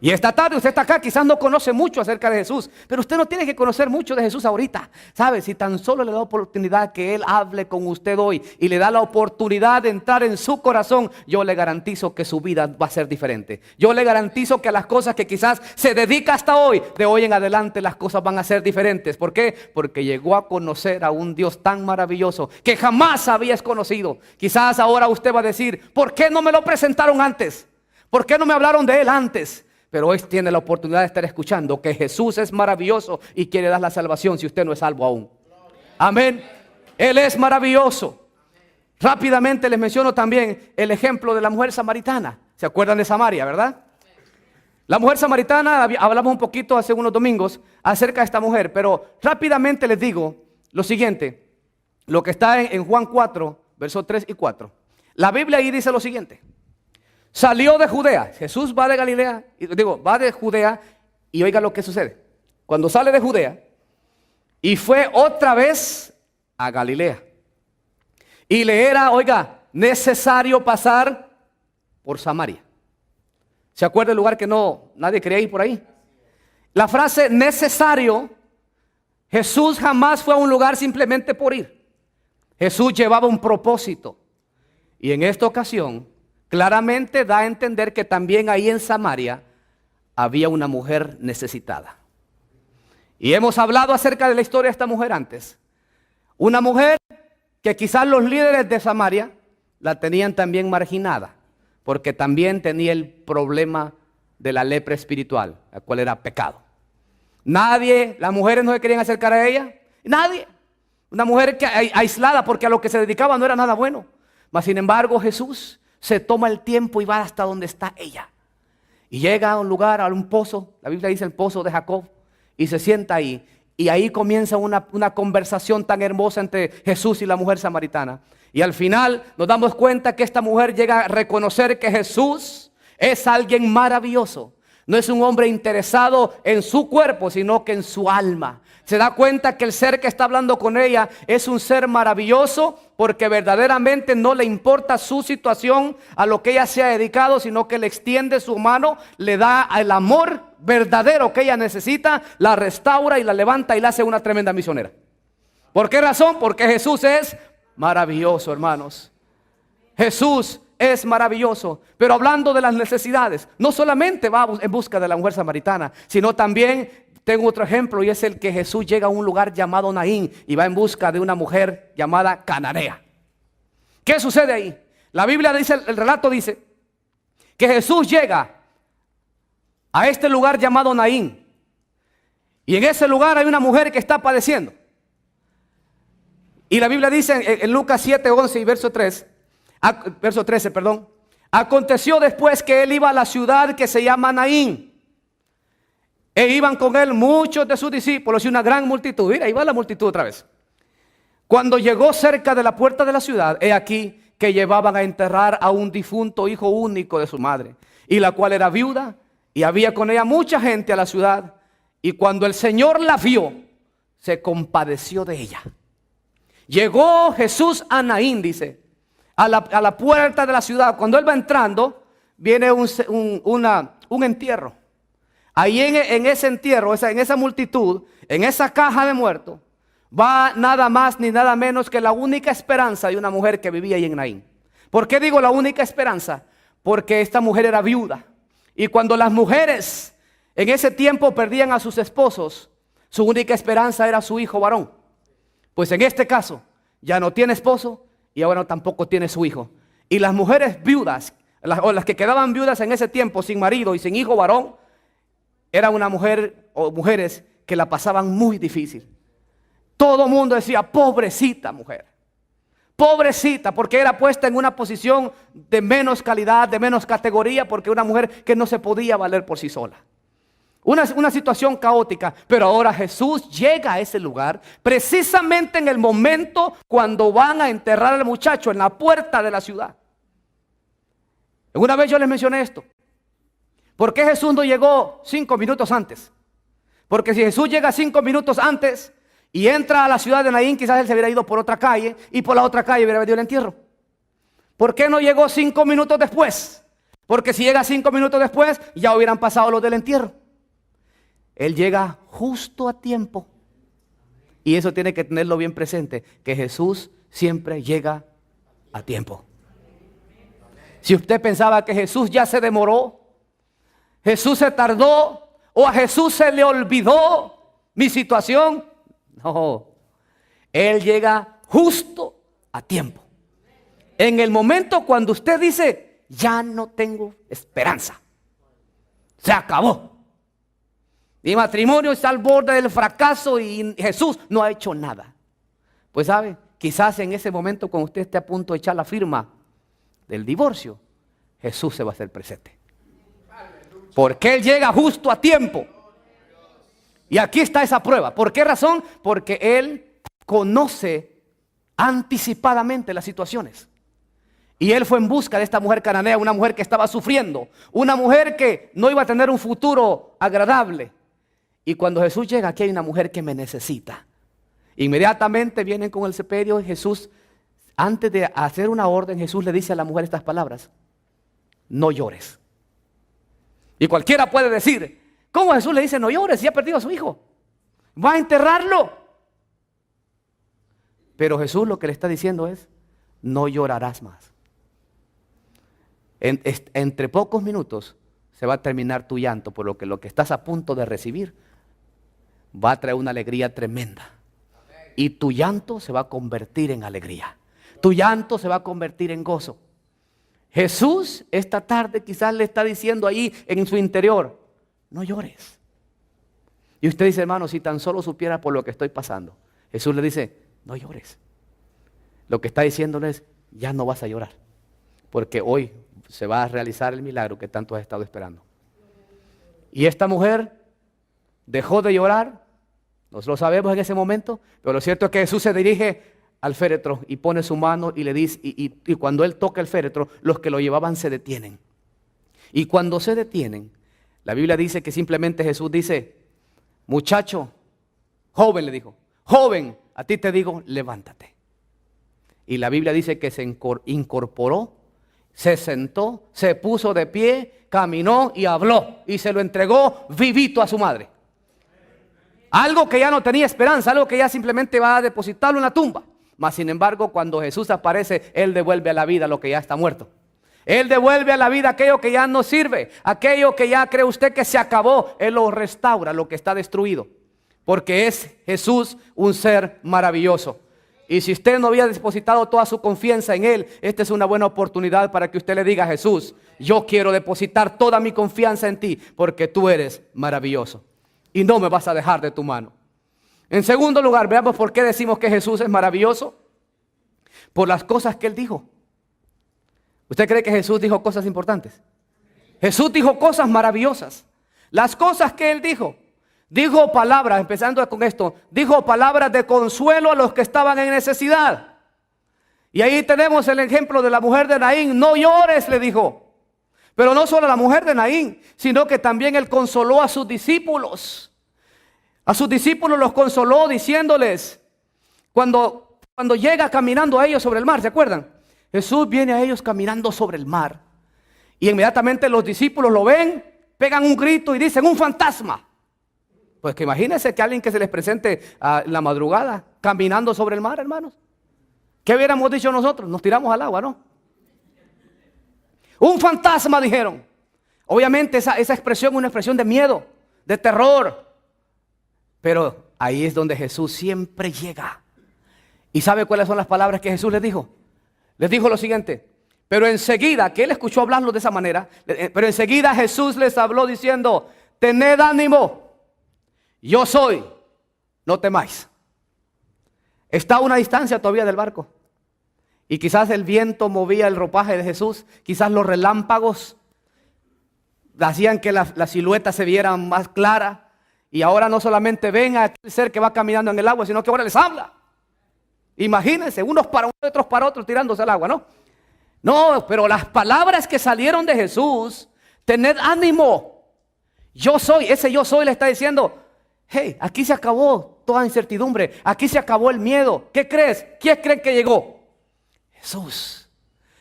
Y esta tarde usted está acá, quizás no conoce mucho acerca de Jesús, pero usted no tiene que conocer mucho de Jesús ahorita. ¿Sabe? Si tan solo le da oportunidad que Él hable con usted hoy y le da la oportunidad de entrar en su corazón, yo le garantizo que su vida va a ser diferente. Yo le garantizo que a las cosas que quizás se dedica hasta hoy, de hoy en adelante las cosas van a ser diferentes. ¿Por qué? Porque llegó a conocer a un Dios tan maravilloso que jamás habías conocido. Quizás ahora usted va a decir, ¿por qué no me lo presentaron antes? ¿Por qué no me hablaron de Él antes? Pero hoy tiene la oportunidad de estar escuchando que Jesús es maravilloso y quiere dar la salvación si usted no es salvo aún. Amén. Él es maravilloso. Rápidamente les menciono también el ejemplo de la mujer samaritana. ¿Se acuerdan de Samaria, verdad? La mujer samaritana, hablamos un poquito hace unos domingos acerca de esta mujer, pero rápidamente les digo lo siguiente. Lo que está en Juan 4, versos 3 y 4. La Biblia ahí dice lo siguiente. Salió de Judea. Jesús va de Galilea, va de Judea, y oiga lo que sucede. Cuando sale de Judea y fue otra vez a Galilea. Y le era, oiga, necesario pasar por Samaria. ¿Se acuerda el lugar que nadie quería ir por ahí? La frase necesario, Jesús jamás fue a un lugar simplemente por ir. Jesús llevaba un propósito. Y en esta ocasión claramente da a entender que también ahí en Samaria había una mujer necesitada. Y hemos hablado acerca de la historia de esta mujer antes. Una mujer que quizás los líderes de Samaria la tenían también marginada, porque también tenía el problema de la lepra espiritual, la cual era pecado. Las mujeres no se querían acercar a ella, nadie. Una mujer aislada, porque a lo que se dedicaba no era nada bueno. Mas sin embargo Jesús se toma el tiempo y va hasta donde está ella. Y llega a un lugar, a un pozo, la Biblia dice el pozo de Jacob, y se sienta ahí. Y ahí comienza una conversación tan hermosa entre Jesús y la mujer samaritana. Y al final nos damos cuenta que esta mujer llega a reconocer que Jesús es alguien maravilloso. No es un hombre interesado en su cuerpo, sino que en su alma. Se da cuenta que el ser que está hablando con ella es un ser maravilloso, porque verdaderamente no le importa su situación, a lo que ella se ha dedicado, sino que le extiende su mano, le da el amor verdadero que ella necesita, la restaura y la levanta y la hace una tremenda misionera. ¿Por qué razón? Porque Jesús es maravilloso, hermanos. Jesús es maravilloso. Pero hablando de las necesidades, no solamente va en busca de la mujer samaritana, sino también tengo otro ejemplo, y es el que Jesús llega a un lugar llamado Naín y va en busca de una mujer llamada Cananea. ¿Qué sucede ahí? La Biblia dice, el relato dice que Jesús llega a este lugar llamado Naín, y en ese lugar hay una mujer que está padeciendo. Y la Biblia dice en Lucas 7, 11 y verso 13, aconteció después que él iba a la ciudad que se llama Naín, e iban con él muchos de sus discípulos y una gran multitud. Mira, ahí va la multitud otra vez. Cuando llegó cerca de la puerta de la ciudad, he aquí que llevaban a enterrar a un difunto hijo único de su madre, y la cual era viuda, y había con ella mucha gente a la ciudad. Y cuando el Señor la vio, se compadeció de ella. Llegó Jesús a Naín, dice, a la puerta de la ciudad. Cuando él va entrando, viene un entierro. Ahí en ese entierro, en esa multitud, en esa caja de muertos, va nada más ni nada menos que la única esperanza de una mujer que vivía ahí en Naín. ¿Por qué digo la única esperanza? Porque esta mujer era viuda. Y cuando las mujeres en ese tiempo perdían a sus esposos, su única esperanza era su hijo varón. Pues en este caso, ya no tiene esposo y ahora tampoco tiene su hijo. Y las mujeres viudas, o las que quedaban viudas en ese tiempo sin marido y sin hijo varón, era una mujer o mujeres que la pasaban muy difícil. Todo el mundo decía, pobrecita mujer. Pobrecita, porque era puesta en una posición de menos calidad, de menos categoría, porque una mujer que no se podía valer por sí sola. Una situación caótica, pero ahora Jesús llega a ese lugar precisamente en el momento cuando van a enterrar al muchacho en la puerta de la ciudad. Una vez yo les mencioné esto. ¿Por qué Jesús no llegó 5 minutos antes? Porque si Jesús llega 5 minutos antes y entra a la ciudad de Naín, quizás él se hubiera ido por otra calle y por la otra calle hubiera venido el entierro. ¿Por qué no llegó 5 minutos después? Porque si llega 5 minutos después, ya hubieran pasado los del entierro. Él llega justo a tiempo. Y eso tiene que tenerlo bien presente, que Jesús siempre llega a tiempo. Si usted pensaba que Jesús ya se demoró, Jesús se tardó, o a Jesús se le olvidó mi situación, no, Él llega justo a tiempo. En el momento cuando usted dice, ya no tengo esperanza, se acabó. Mi matrimonio está al borde del fracaso y Jesús no ha hecho nada. Pues sabe, quizás en ese momento cuando usted esté a punto de echar la firma del divorcio, Jesús se va a hacer presente. Porque Él llega justo a tiempo. Y aquí está esa prueba. ¿Por qué razón? Porque Él conoce anticipadamente las situaciones. Y Él fue en busca de esta mujer cananea, una mujer que estaba sufriendo, una mujer que no iba a tener un futuro agradable. Y cuando Jesús llega, aquí hay una mujer que me necesita. Inmediatamente vienen con el sepelio y Jesús, antes de hacer una orden, Jesús le dice a la mujer estas palabras: no llores. Y cualquiera puede decir, ¿cómo Jesús le dice no llores si ha perdido a su hijo? Va a enterrarlo. Pero Jesús lo que le está diciendo es, no llorarás más. Entre pocos minutos se va a terminar tu llanto, por lo que estás a punto de recibir va a traer una alegría tremenda. Y tu llanto se va a convertir en alegría. Tu llanto se va a convertir en gozo. Jesús esta tarde quizás le está diciendo ahí en su interior, no llores. Y usted dice, hermano, si tan solo supiera por lo que estoy pasando. Jesús le dice, no llores. Lo que está diciéndole es, ya no vas a llorar, porque hoy se va a realizar el milagro que tanto has estado esperando. Y esta mujer dejó de llorar, nos lo sabemos en ese momento, pero lo cierto es que Jesús se dirige al féretro y pone su mano y le dice, y cuando Él toca el féretro, los que lo llevaban se detienen. Y cuando se detienen, la Biblia dice que simplemente Jesús dice, muchacho, joven, le dijo, joven, a ti te digo, levántate. Y la Biblia dice que se incorporó, se sentó, se puso de pie, caminó y habló y se lo entregó vivito a su madre. Algo que ya no tenía esperanza, algo que ya simplemente va a depositarlo en la tumba. Mas sin embargo, cuando Jesús aparece, Él devuelve a la vida lo que ya está muerto. Él devuelve a la vida aquello que ya no sirve, aquello que ya cree usted que se acabó. Él lo restaura, lo que está destruido. Porque es Jesús un ser maravilloso. Y si usted no había depositado toda su confianza en Él, esta es una buena oportunidad para que usted le diga a Jesús, yo quiero depositar toda mi confianza en ti, porque tú eres maravilloso. Y no me vas a dejar de tu mano. En segundo lugar, veamos por qué decimos que Jesús es maravilloso. Por las cosas que Él dijo. ¿Usted cree que Jesús dijo cosas importantes? Jesús dijo cosas maravillosas. Las cosas que Él dijo. Dijo palabras, empezando con esto, dijo palabras de consuelo a los que estaban en necesidad. Y ahí tenemos el ejemplo de la mujer de Naín. No llores, le dijo. Pero no solo a la mujer de Naín, sino que también Él consoló a sus discípulos. A sus discípulos los consoló diciéndoles, cuando llega caminando a ellos sobre el mar, ¿se acuerdan? Jesús viene a ellos caminando sobre el mar. Y inmediatamente los discípulos lo ven, pegan un grito y dicen, un fantasma. Pues que imagínense que alguien que se les presente a la madrugada caminando sobre el mar, hermanos. ¿Qué hubiéramos dicho nosotros? Nos tiramos al agua, ¿no? Un fantasma, dijeron. Obviamente esa expresión es una expresión de miedo, de terror. Pero ahí es donde Jesús siempre llega. ¿Y sabe cuáles son las palabras que Jesús les dijo? Les dijo lo siguiente. Pero enseguida, que Él escuchó hablarlo de esa manera, pero enseguida Jesús les habló diciendo, tened ánimo, yo soy, no temáis. Está a una distancia todavía del barco. Y quizás el viento movía el ropaje de Jesús, quizás los relámpagos hacían que la silueta se viera más clara. Y ahora no solamente ven a aquel ser que va caminando en el agua, sino que ahora les habla. Imagínense, unos para uno, otros para otros tirándose al agua, ¿no? No, pero las palabras que salieron de Jesús, tened ánimo. Yo soy, ese yo soy le está diciendo, hey, aquí se acabó toda incertidumbre, aquí se acabó el miedo. ¿Qué crees? ¿Quién creen que llegó? Jesús.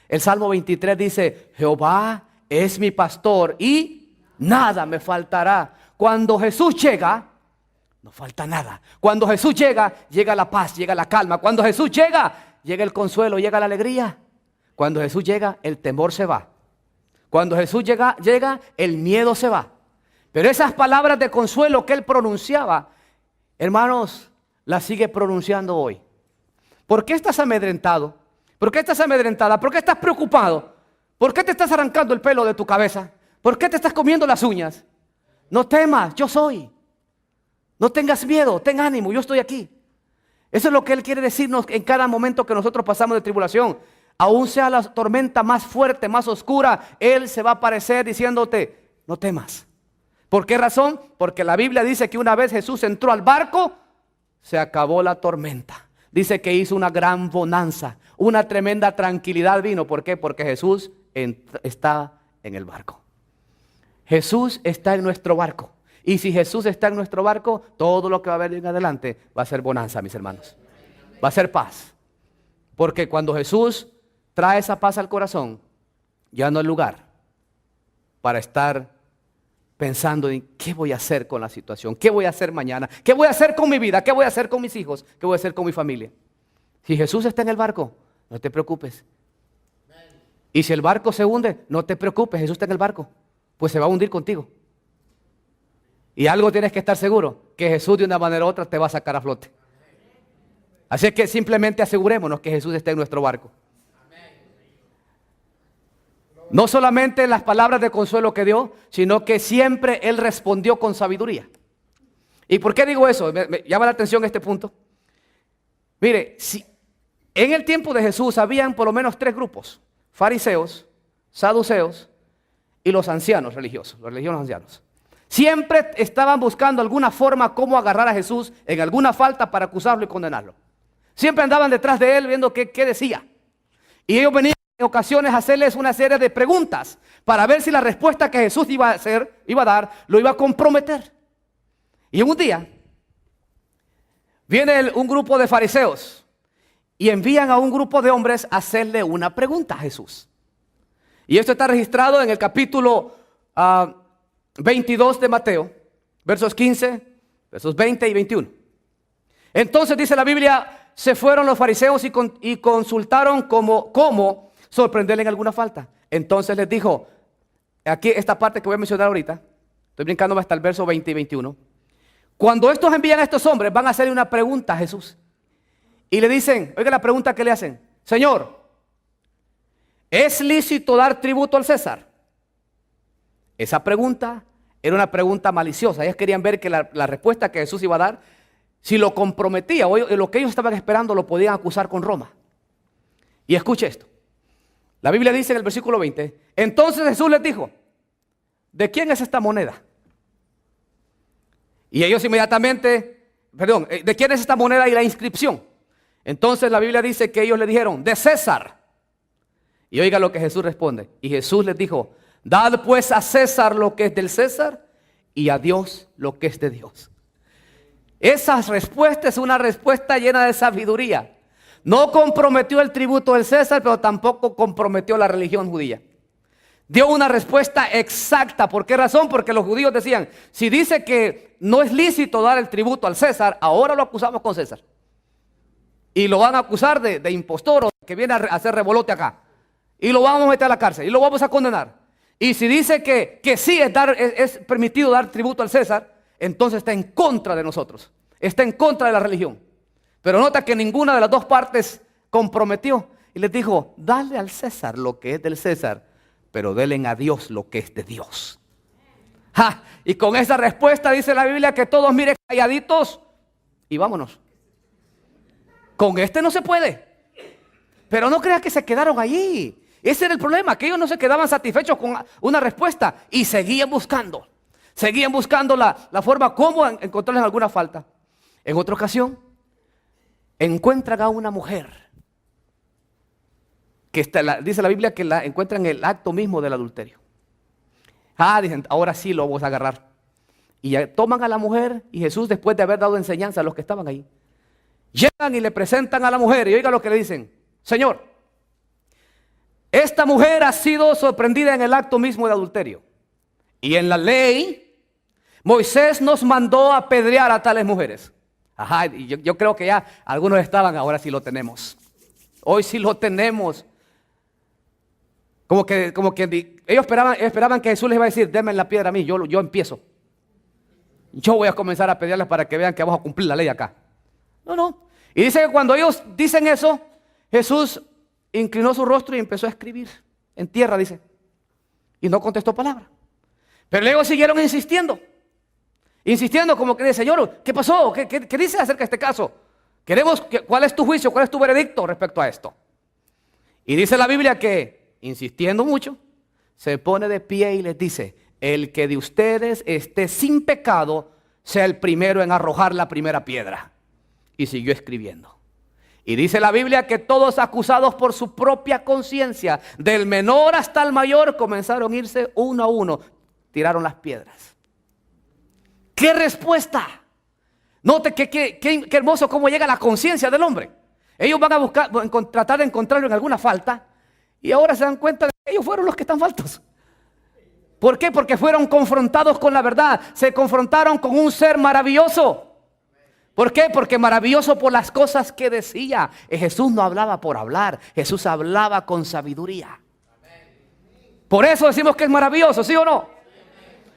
El Salmo 23 dice, Jehová es mi pastor y nada me faltará. Cuando Jesús llega, no falta nada. Cuando Jesús llega, llega la paz, llega la calma. Cuando Jesús llega, llega el consuelo, llega la alegría. Cuando Jesús llega, el temor se va. Cuando Jesús llega, el miedo se va. Pero esas palabras de consuelo que Él pronunciaba, hermanos, las sigue pronunciando hoy. ¿Por qué estás amedrentado? ¿Por qué estás amedrentada? ¿Por qué estás preocupado? ¿Por qué te estás arrancando el pelo de tu cabeza? ¿Por qué te estás comiendo las uñas? No temas, yo soy. No tengas miedo, ten ánimo, yo estoy aquí. Eso es lo que Él quiere decirnos en cada momento que nosotros pasamos de tribulación. Aún sea la tormenta más fuerte, más oscura, Él se va a aparecer diciéndote, no temas. ¿Por qué razón? Porque la Biblia dice que una vez Jesús entró al barco, se acabó la tormenta. Dice que hizo una gran bonanza, una tremenda tranquilidad vino. ¿Por qué? Porque Jesús está en el barco. Jesús está en nuestro barco. Y si Jesús está en nuestro barco, todo lo que va a haber en adelante va a ser bonanza, mis hermanos. Va a ser paz. Porque cuando Jesús trae esa paz al corazón, ya no hay lugar para estar pensando en qué voy a hacer con la situación, qué voy a hacer mañana, qué voy a hacer con mi vida, qué voy a hacer con mis hijos, qué voy a hacer con mi familia. Si Jesús está en el barco, no te preocupes. Y si el barco se hunde, no te preocupes, Jesús está en el barco, pues se va a hundir contigo. Y algo tienes que estar seguro, que Jesús de una manera u otra te va a sacar a flote. Así que simplemente asegurémonos que Jesús está en nuestro barco. No solamente las palabras de consuelo que dio, sino que siempre Él respondió con sabiduría. ¿Y por qué digo eso? Me llama la atención este punto. Mire, si en el tiempo de Jesús habían por lo menos 3 grupos: fariseos, saduceos y los ancianos religiosos, los religiosos ancianos. Siempre estaban buscando alguna forma cómo agarrar a Jesús en alguna falta para acusarlo y condenarlo. Siempre andaban detrás de Él viendo qué decía. Y ellos venían en ocasiones a hacerles una serie de preguntas para ver si la respuesta que Jesús iba a dar, lo iba a comprometer. Y un día viene un grupo de fariseos y envían a un grupo de hombres a hacerle una pregunta a Jesús. Y esto está registrado en el capítulo 22 de Mateo, versos 15, versos 20 y 21. Entonces dice la Biblia, se fueron los fariseos y consultaron cómo sorprenderle en alguna falta. Entonces les dijo, aquí esta parte que voy a mencionar ahorita, estoy brincándome hasta el verso 20 y 21. Cuando estos envían a estos hombres, van a hacerle una pregunta a Jesús. Y le dicen, oiga la pregunta que le hacen: Señor, ¿es lícito dar tributo al César? Esa pregunta era una pregunta maliciosa. Ellos querían ver que la respuesta que Jesús iba a dar, si lo comprometía o lo que ellos estaban esperando, lo podían acusar con Roma. Y escuche esto. La Biblia dice en el versículo 20, entonces Jesús les dijo, ¿de quién es esta moneda? Y ellos inmediatamente, ¿de quién es esta moneda y la inscripción? Entonces la Biblia dice que ellos le dijeron, de César. Y oiga lo que Jesús responde. Y Jesús les dijo, dad pues a César lo que es del César y a Dios lo que es de Dios. Esa respuesta es una respuesta llena de sabiduría. No comprometió el tributo del César, pero tampoco comprometió la religión judía. Dio una respuesta exacta. ¿Por qué razón? Porque los judíos decían, si dice que no es lícito dar el tributo al César, ahora lo acusamos con César. Y lo van a acusar de impostor o que viene a hacer revolote acá. Y lo vamos a meter a la cárcel y lo vamos a condenar. Y si dice que sí es permitido dar tributo al César, entonces está en contra de nosotros. Está en contra de la religión. Pero nota que ninguna de las dos partes comprometió. Y les dijo, dale al César lo que es del César, pero denle a Dios lo que es de Dios. ¡Ja! Y con esa respuesta dice la Biblia que todos miren calladitos y vámonos. Con este no se puede. Pero no creas que se quedaron allí. Ese era el problema, que ellos no se quedaban satisfechos con una respuesta y seguían buscando. Seguían buscando la forma como encontrarles alguna falta. En otra ocasión, encuentran a una mujer que dice la Biblia que la encuentran en el acto mismo del adulterio. Dicen, ahora sí lo vamos a agarrar. Y ya toman a la mujer y Jesús, después de haber dado enseñanza a los que estaban ahí, llegan y le presentan a la mujer y oiga lo que le dicen. Señor, esta mujer ha sido sorprendida en el acto mismo de adulterio. Y en la ley, Moisés nos mandó a apedrear a tales mujeres. Y yo creo que ya algunos estaban, ahora sí lo tenemos. Hoy sí lo tenemos. Como que ellos esperaban que Jesús les iba a decir, denme la piedra a mí, yo empiezo. Yo voy a comenzar a apedrearles para que vean que vamos a cumplir la ley acá. No. Y dice que cuando ellos dicen eso, Jesús inclinó su rostro y empezó a escribir en tierra, dice. Y no contestó palabra. Pero luego siguieron insistiendo. Insistiendo como que dice, Señor, ¿qué pasó? ¿Qué dice acerca de este caso? ¿Cuál es tu juicio? ¿Cuál es tu veredicto respecto a esto? Y dice la Biblia que, insistiendo mucho, se pone de pie y les dice, el que de ustedes esté sin pecado, sea el primero en arrojar la primera piedra. Y siguió escribiendo. Y dice la Biblia que todos acusados por su propia conciencia, del menor hasta el mayor, comenzaron a irse uno a uno, tiraron las piedras. ¡Qué respuesta! Note qué hermoso cómo llega la conciencia del hombre. Ellos van a tratar de encontrarlo en alguna falta y ahora se dan cuenta de que ellos fueron los que están faltos. ¿Por qué? Porque fueron confrontados con la verdad, se confrontaron con un ser maravilloso. ¿Por qué? Porque maravilloso por las cosas que decía. Jesús no hablaba por hablar, Jesús hablaba con sabiduría. Por eso decimos que es maravilloso, ¿sí o no?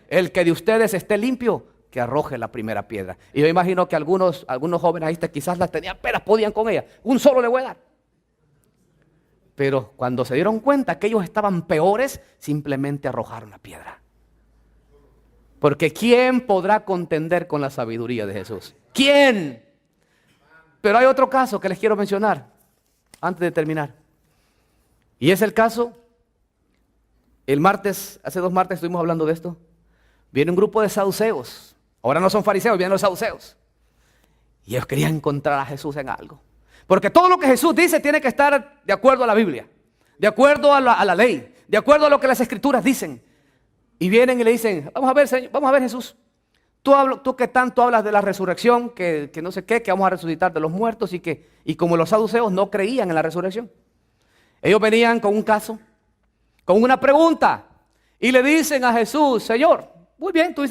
El que de ustedes esté limpio, que arroje la primera piedra. Y yo imagino que algunos jóvenes ahí quizás las tenían, pero podían con ella. Un solo le voy a dar. Pero cuando se dieron cuenta que ellos estaban peores, simplemente arrojaron la piedra. Porque ¿quién podrá contender con la sabiduría de Jesús? ¿Quién? Pero hay otro caso que les quiero mencionar antes de terminar. Y es el caso, hace 2 martes estuvimos hablando de esto. Viene un grupo de saduceos. Ahora no son fariseos, vienen los saduceos. Y ellos querían encontrar a Jesús en algo. Porque todo lo que Jesús dice tiene que estar de acuerdo a la Biblia, de acuerdo a la ley, de acuerdo a lo que las Escrituras dicen. Y vienen y le dicen, vamos a ver, Señor, vamos a ver, Jesús. Tú que tanto hablas de la resurrección, que no sé qué, que vamos a resucitar de los muertos y como los saduceos no creían en la resurrección. Ellos venían con un caso, con una pregunta y le dicen a Jesús, Señor, muy bien, tú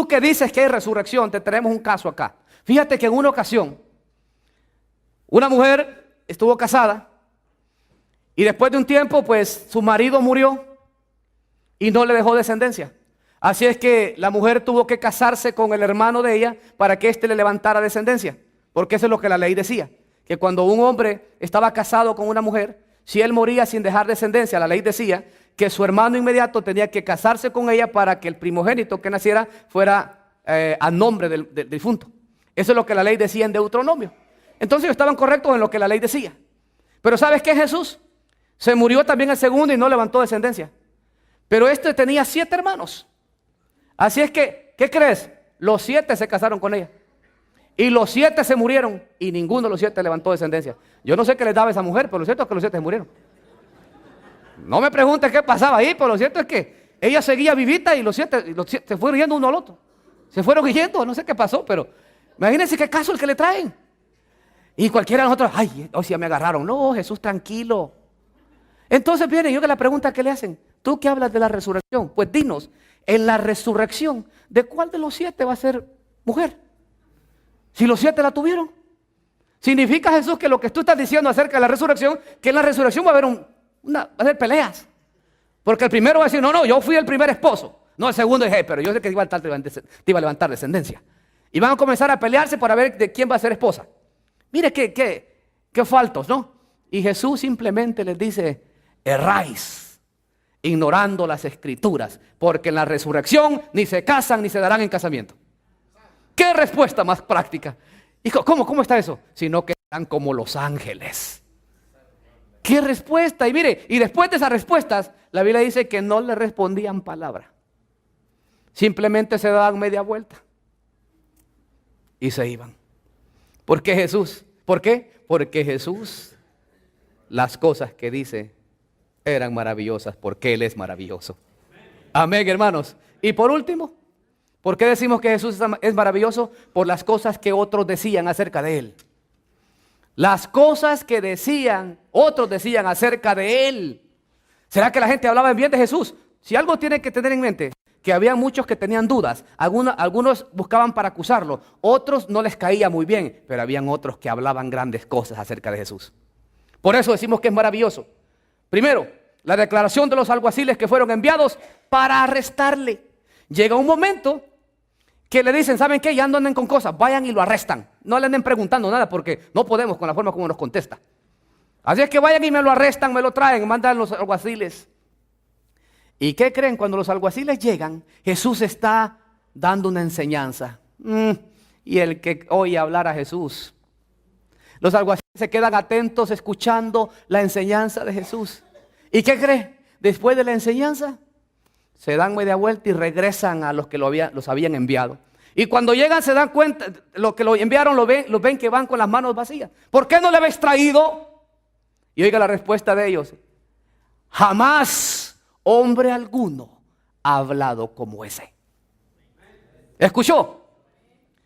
que dices que hay resurrección, te tenemos un caso acá. Fíjate que en una ocasión, una mujer estuvo casada y después de un tiempo, pues su marido murió y no le dejó descendencia. Así es que la mujer tuvo que casarse con el hermano de ella para que éste le levantara descendencia. Porque eso es lo que la ley decía. Que cuando un hombre estaba casado con una mujer, si él moría sin dejar descendencia, la ley decía que su hermano inmediato tenía que casarse con ella para que el primogénito que naciera fuera a nombre del difunto. Eso es lo que la ley decía en Deuteronomio. Entonces ellos estaban correctos en lo que la ley decía. Pero ¿sabes qué, Jesús? Se murió también el segundo y no levantó descendencia. Pero este tenía 7 hermanos. Así es que, ¿qué crees? Los 7 se casaron con ella. Y los 7 se murieron y ninguno de los 7 levantó descendencia. Yo no sé qué les daba a esa mujer, pero lo cierto es que los 7 se murieron. No me preguntes qué pasaba ahí, pero lo cierto es que ella seguía vivita y los 7 se fueron yendo uno al otro. Se fueron yendo, no sé qué pasó, pero imagínense qué caso el que le traen. Y cualquiera de nosotros, ay, hoy sí ya me agarraron. No, Jesús, tranquilo. Entonces viene yo que la pregunta que le hacen, tú que hablas de la resurrección, pues dinos, en la resurrección, ¿de cuál de los 7 va a ser mujer? Si los 7 la tuvieron. Significa, Jesús, que lo que tú estás diciendo acerca de la resurrección, que en la resurrección va a haber va a haber peleas. Porque el primero va a decir, no, yo fui el primer esposo. No, el segundo dije, pero yo sé que te iba a levantar descendencia. Y van a comenzar a pelearse para ver de quién va a ser esposa. Mire qué faltos, ¿no? Y Jesús simplemente les dice, erráis ignorando las escrituras, porque en la resurrección ni se casan ni se darán en casamiento. ¿Qué respuesta más práctica? Hijo, ¿cómo está eso? Sino que serán como los ángeles. ¿Qué respuesta? Y mire, y después de esas respuestas, la Biblia dice que no le respondían palabra. Simplemente se daban media vuelta y se iban. ¿Por qué Jesús? ¿Por qué? Porque Jesús, las cosas que dice eran maravillosas, porque Él es maravilloso. Amén, hermanos. Y por último, ¿por qué decimos que Jesús es maravilloso? Por las cosas que otros decían acerca de Él. Las cosas que otros decían acerca de Él. ¿Será que la gente hablaba bien de Jesús? Si algo tiene que tener en mente, que había muchos que tenían dudas. Algunos buscaban para acusarlo, otros no les caía muy bien, pero habían otros que hablaban grandes cosas acerca de Jesús. Por eso decimos que es maravilloso. Primero, la declaración de los alguaciles que fueron enviados para arrestarle. Llega un momento que le dicen, ¿saben qué? Ya no anden con cosas, vayan y lo arrestan. No le anden preguntando nada porque no podemos con la forma como nos contesta. Así es que vayan y me lo arrestan, me lo traen, mandan los alguaciles. ¿Y qué creen? Cuando los alguaciles llegan, Jesús está dando una enseñanza. Y el que oye hablar a Jesús, los alguaciles se quedan atentos escuchando la enseñanza de Jesús. ¿Y qué cree? Después de la enseñanza, se dan media vuelta y regresan a los que los habían enviado. Y cuando llegan se dan cuenta, los que lo enviaron los ven que van con las manos vacías. ¿Por qué no le habéis traído? Y oiga la respuesta de ellos. Jamás hombre alguno ha hablado como ese. ¿Escuchó?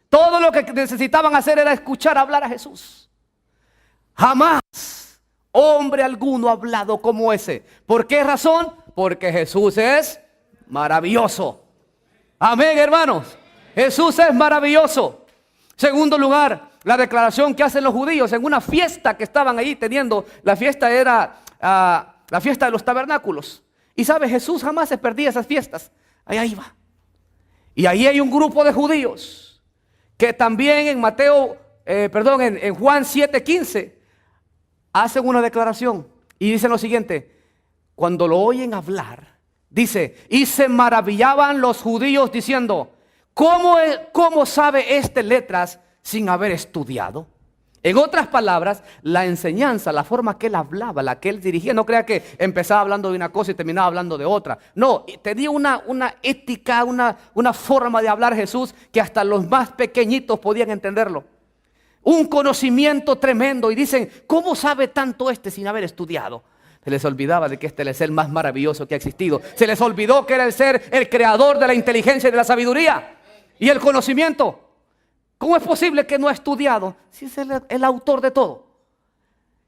Todo lo que necesitaban hacer era escuchar hablar a Jesús. Jamás hombre alguno ha hablado como ese. ¿Por qué razón? Porque Jesús es maravilloso. Amén, hermanos. Jesús es maravilloso. Segundo lugar, la declaración que hacen los judíos en una fiesta que estaban ahí teniendo. La fiesta era la fiesta de los tabernáculos. Y sabe, Jesús jamás se perdía esas fiestas. Allá iba. Y ahí hay un grupo de judíos que también en en Juan 7:15 hacen una declaración y dicen lo siguiente: cuando lo oyen hablar, dice, y se maravillaban los judíos diciendo, ¿cómo sabe este letras sin haber estudiado? En otras palabras, la enseñanza, la forma que él hablaba, la que él dirigía, no crea que empezaba hablando de una cosa y terminaba hablando de otra. No, tenía una ética, una forma de hablar Jesús que hasta los más pequeñitos podían entenderlo. Un conocimiento tremendo. Y dicen, ¿cómo sabe tanto este sin haber estudiado? Se les olvidaba de que este es el ser más maravilloso que ha existido. Se les olvidó que era el ser, el creador de la inteligencia y de la sabiduría y el conocimiento. ¿Cómo es posible que no ha estudiado si es el autor de todo?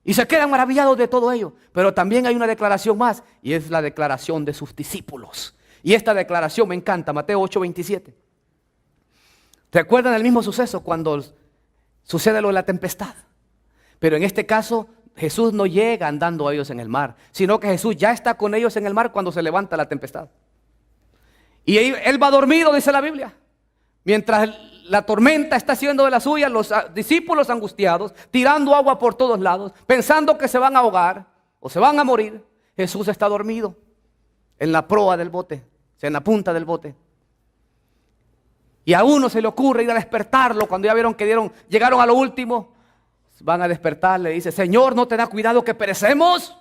Y se quedan maravillados de todo ello. Pero también hay una declaración más, y es la declaración de sus discípulos. Y esta declaración me encanta, Mateo 8:27. ¿Recuerdan el mismo suceso cuando sucede lo de la tempestad? Pero en este caso, Jesús no llega andando a ellos en el mar, sino que Jesús ya está con ellos en el mar cuando se levanta la tempestad. Y él va dormido, dice la Biblia. Mientras la tormenta está haciendo de la suya, los discípulos angustiados, tirando agua por todos lados, pensando que se van a ahogar o se van a morir. Jesús está dormido en la proa del bote, en la punta del bote. Y a uno se le ocurre ir a despertarlo cuando ya vieron que llegaron a lo último. Van a despertar, le dice, Señor, ¿no te da cuidado que perecemos?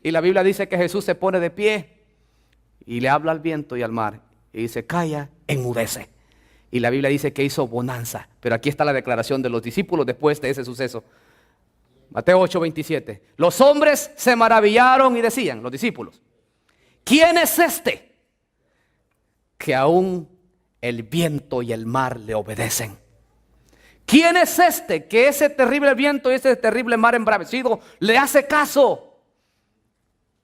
Y la Biblia dice que Jesús se pone de pie y le habla al viento y al mar. Y dice, calla, enmudece. Y la Biblia dice que hizo bonanza. Pero aquí está la declaración de los discípulos después de ese suceso. Mateo 8:27. Los hombres se maravillaron y decían, los discípulos, ¿quién es este que aún el viento y el mar le obedecen? ¿Quién es este que ese terrible viento y ese terrible mar embravecido le hace caso?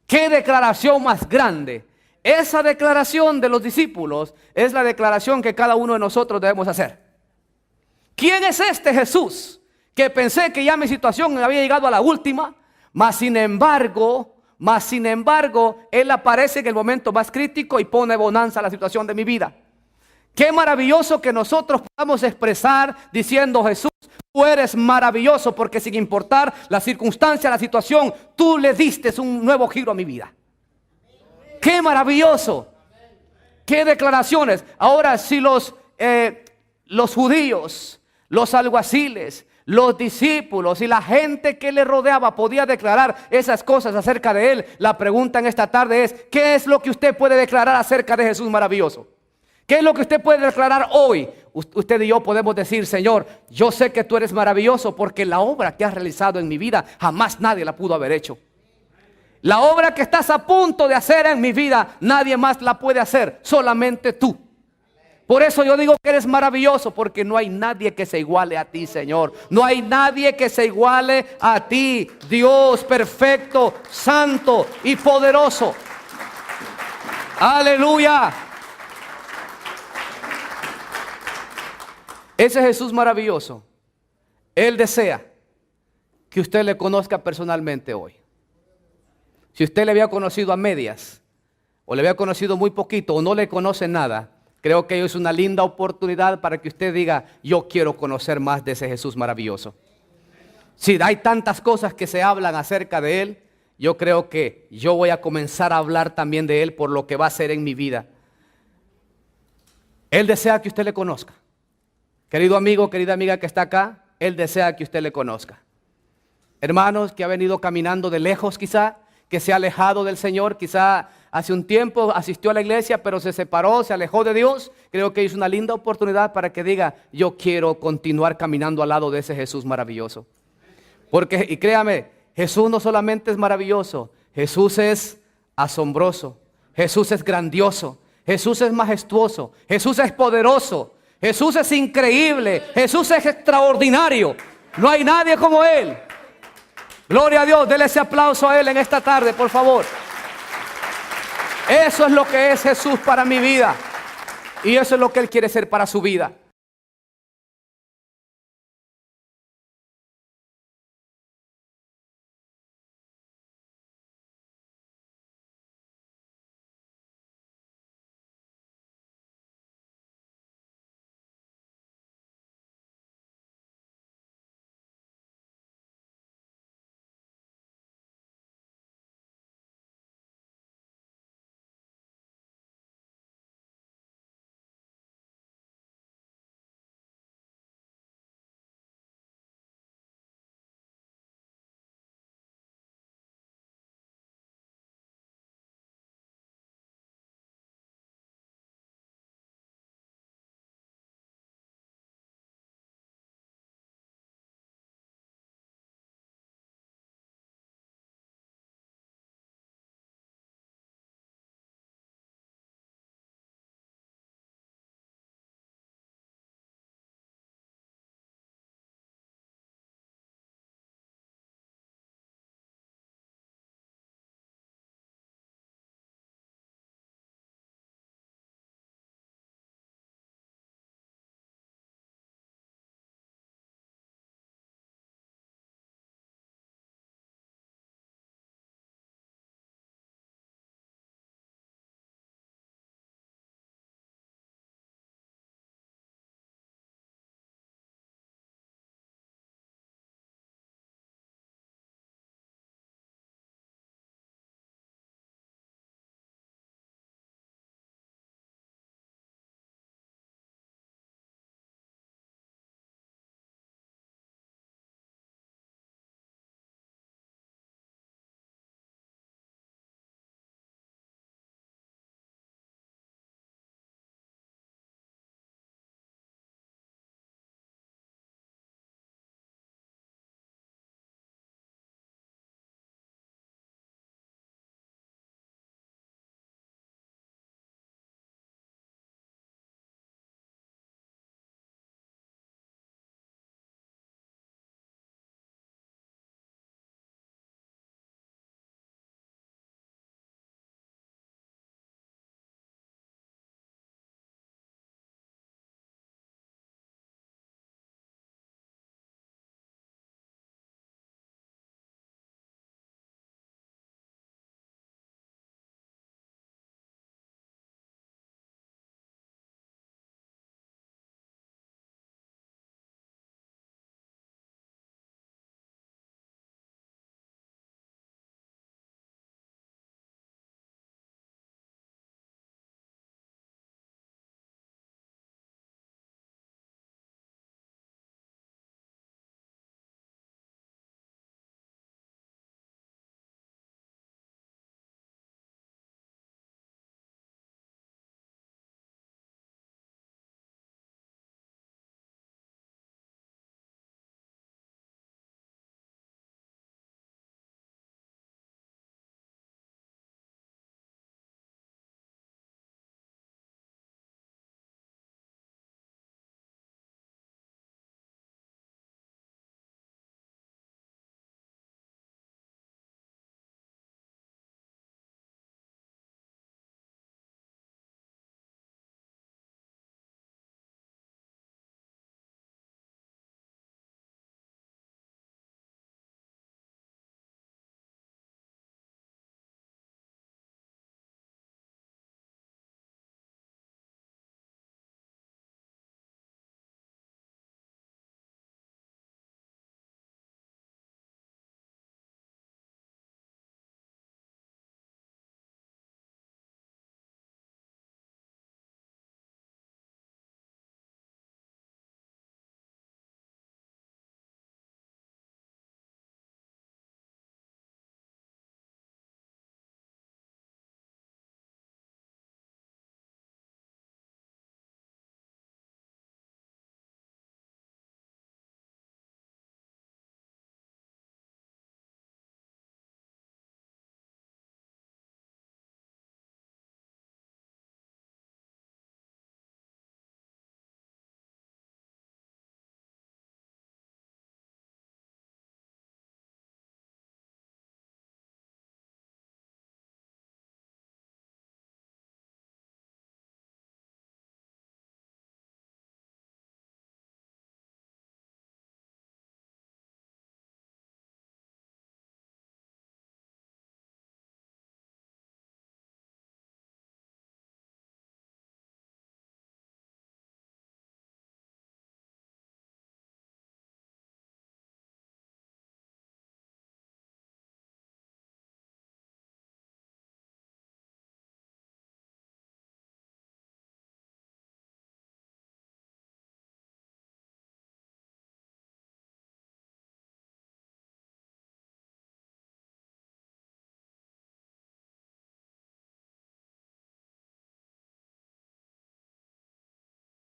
¿Qué declaración más grande? Esa declaración de los discípulos es la declaración que cada uno de nosotros debemos hacer. ¿Quién es este Jesús que pensé que ya mi situación había llegado a la última, mas sin embargo, Él aparece en el momento más crítico y pone bonanza a la situación de mi vida? Qué maravilloso que nosotros podamos expresar diciendo, Jesús, tú eres maravilloso, porque sin importar la circunstancia, la situación, tú le diste un nuevo giro a mi vida. ¡Qué maravilloso! ¡Qué declaraciones! Ahora, si los judíos, los alguaciles, los discípulos y la gente que le rodeaba podía declarar esas cosas acerca de él, la pregunta en esta tarde es: ¿qué es lo que usted puede declarar acerca de Jesús maravilloso? ¿Qué es lo que usted puede declarar hoy? Usted y yo podemos decir: Señor, yo sé que tú eres maravilloso porque la obra que has realizado en mi vida jamás nadie la pudo haber hecho. La obra que estás a punto de hacer en mi vida, nadie más la puede hacer, solamente tú. Por eso yo digo que eres maravilloso, porque no hay nadie que se iguale a ti, Señor. No hay nadie que se iguale a ti, Dios perfecto, santo y poderoso. Aleluya. Ese Jesús maravilloso, Él desea que usted le conozca personalmente hoy. Si usted le había conocido a medias, o le había conocido muy poquito, o no le conoce nada, creo que es una linda oportunidad para que usted diga: yo quiero conocer más de ese Jesús maravilloso. Si hay tantas cosas que se hablan acerca de Él, yo creo que yo voy a comenzar a hablar también de Él por lo que va a hacer en mi vida. Él desea que usted le conozca. Querido amigo, querida amiga que está acá, Él desea que usted le conozca. Hermanos que ha venido caminando de lejos quizá, que se ha alejado del Señor, quizá hace un tiempo asistió a la iglesia pero se separó, se alejó de Dios. Creo que es una linda oportunidad para que diga: yo quiero continuar caminando al lado de ese Jesús maravilloso. Porque, y créame, Jesús no solamente es maravilloso, Jesús es asombroso, Jesús es grandioso, Jesús es majestuoso, Jesús es poderoso, Jesús es increíble, Jesús es extraordinario. No hay nadie como Él. Gloria a Dios, déle ese aplauso a Él en esta tarde, por favor. Eso es lo que es Jesús para mi vida. Y eso es lo que Él quiere ser para su vida.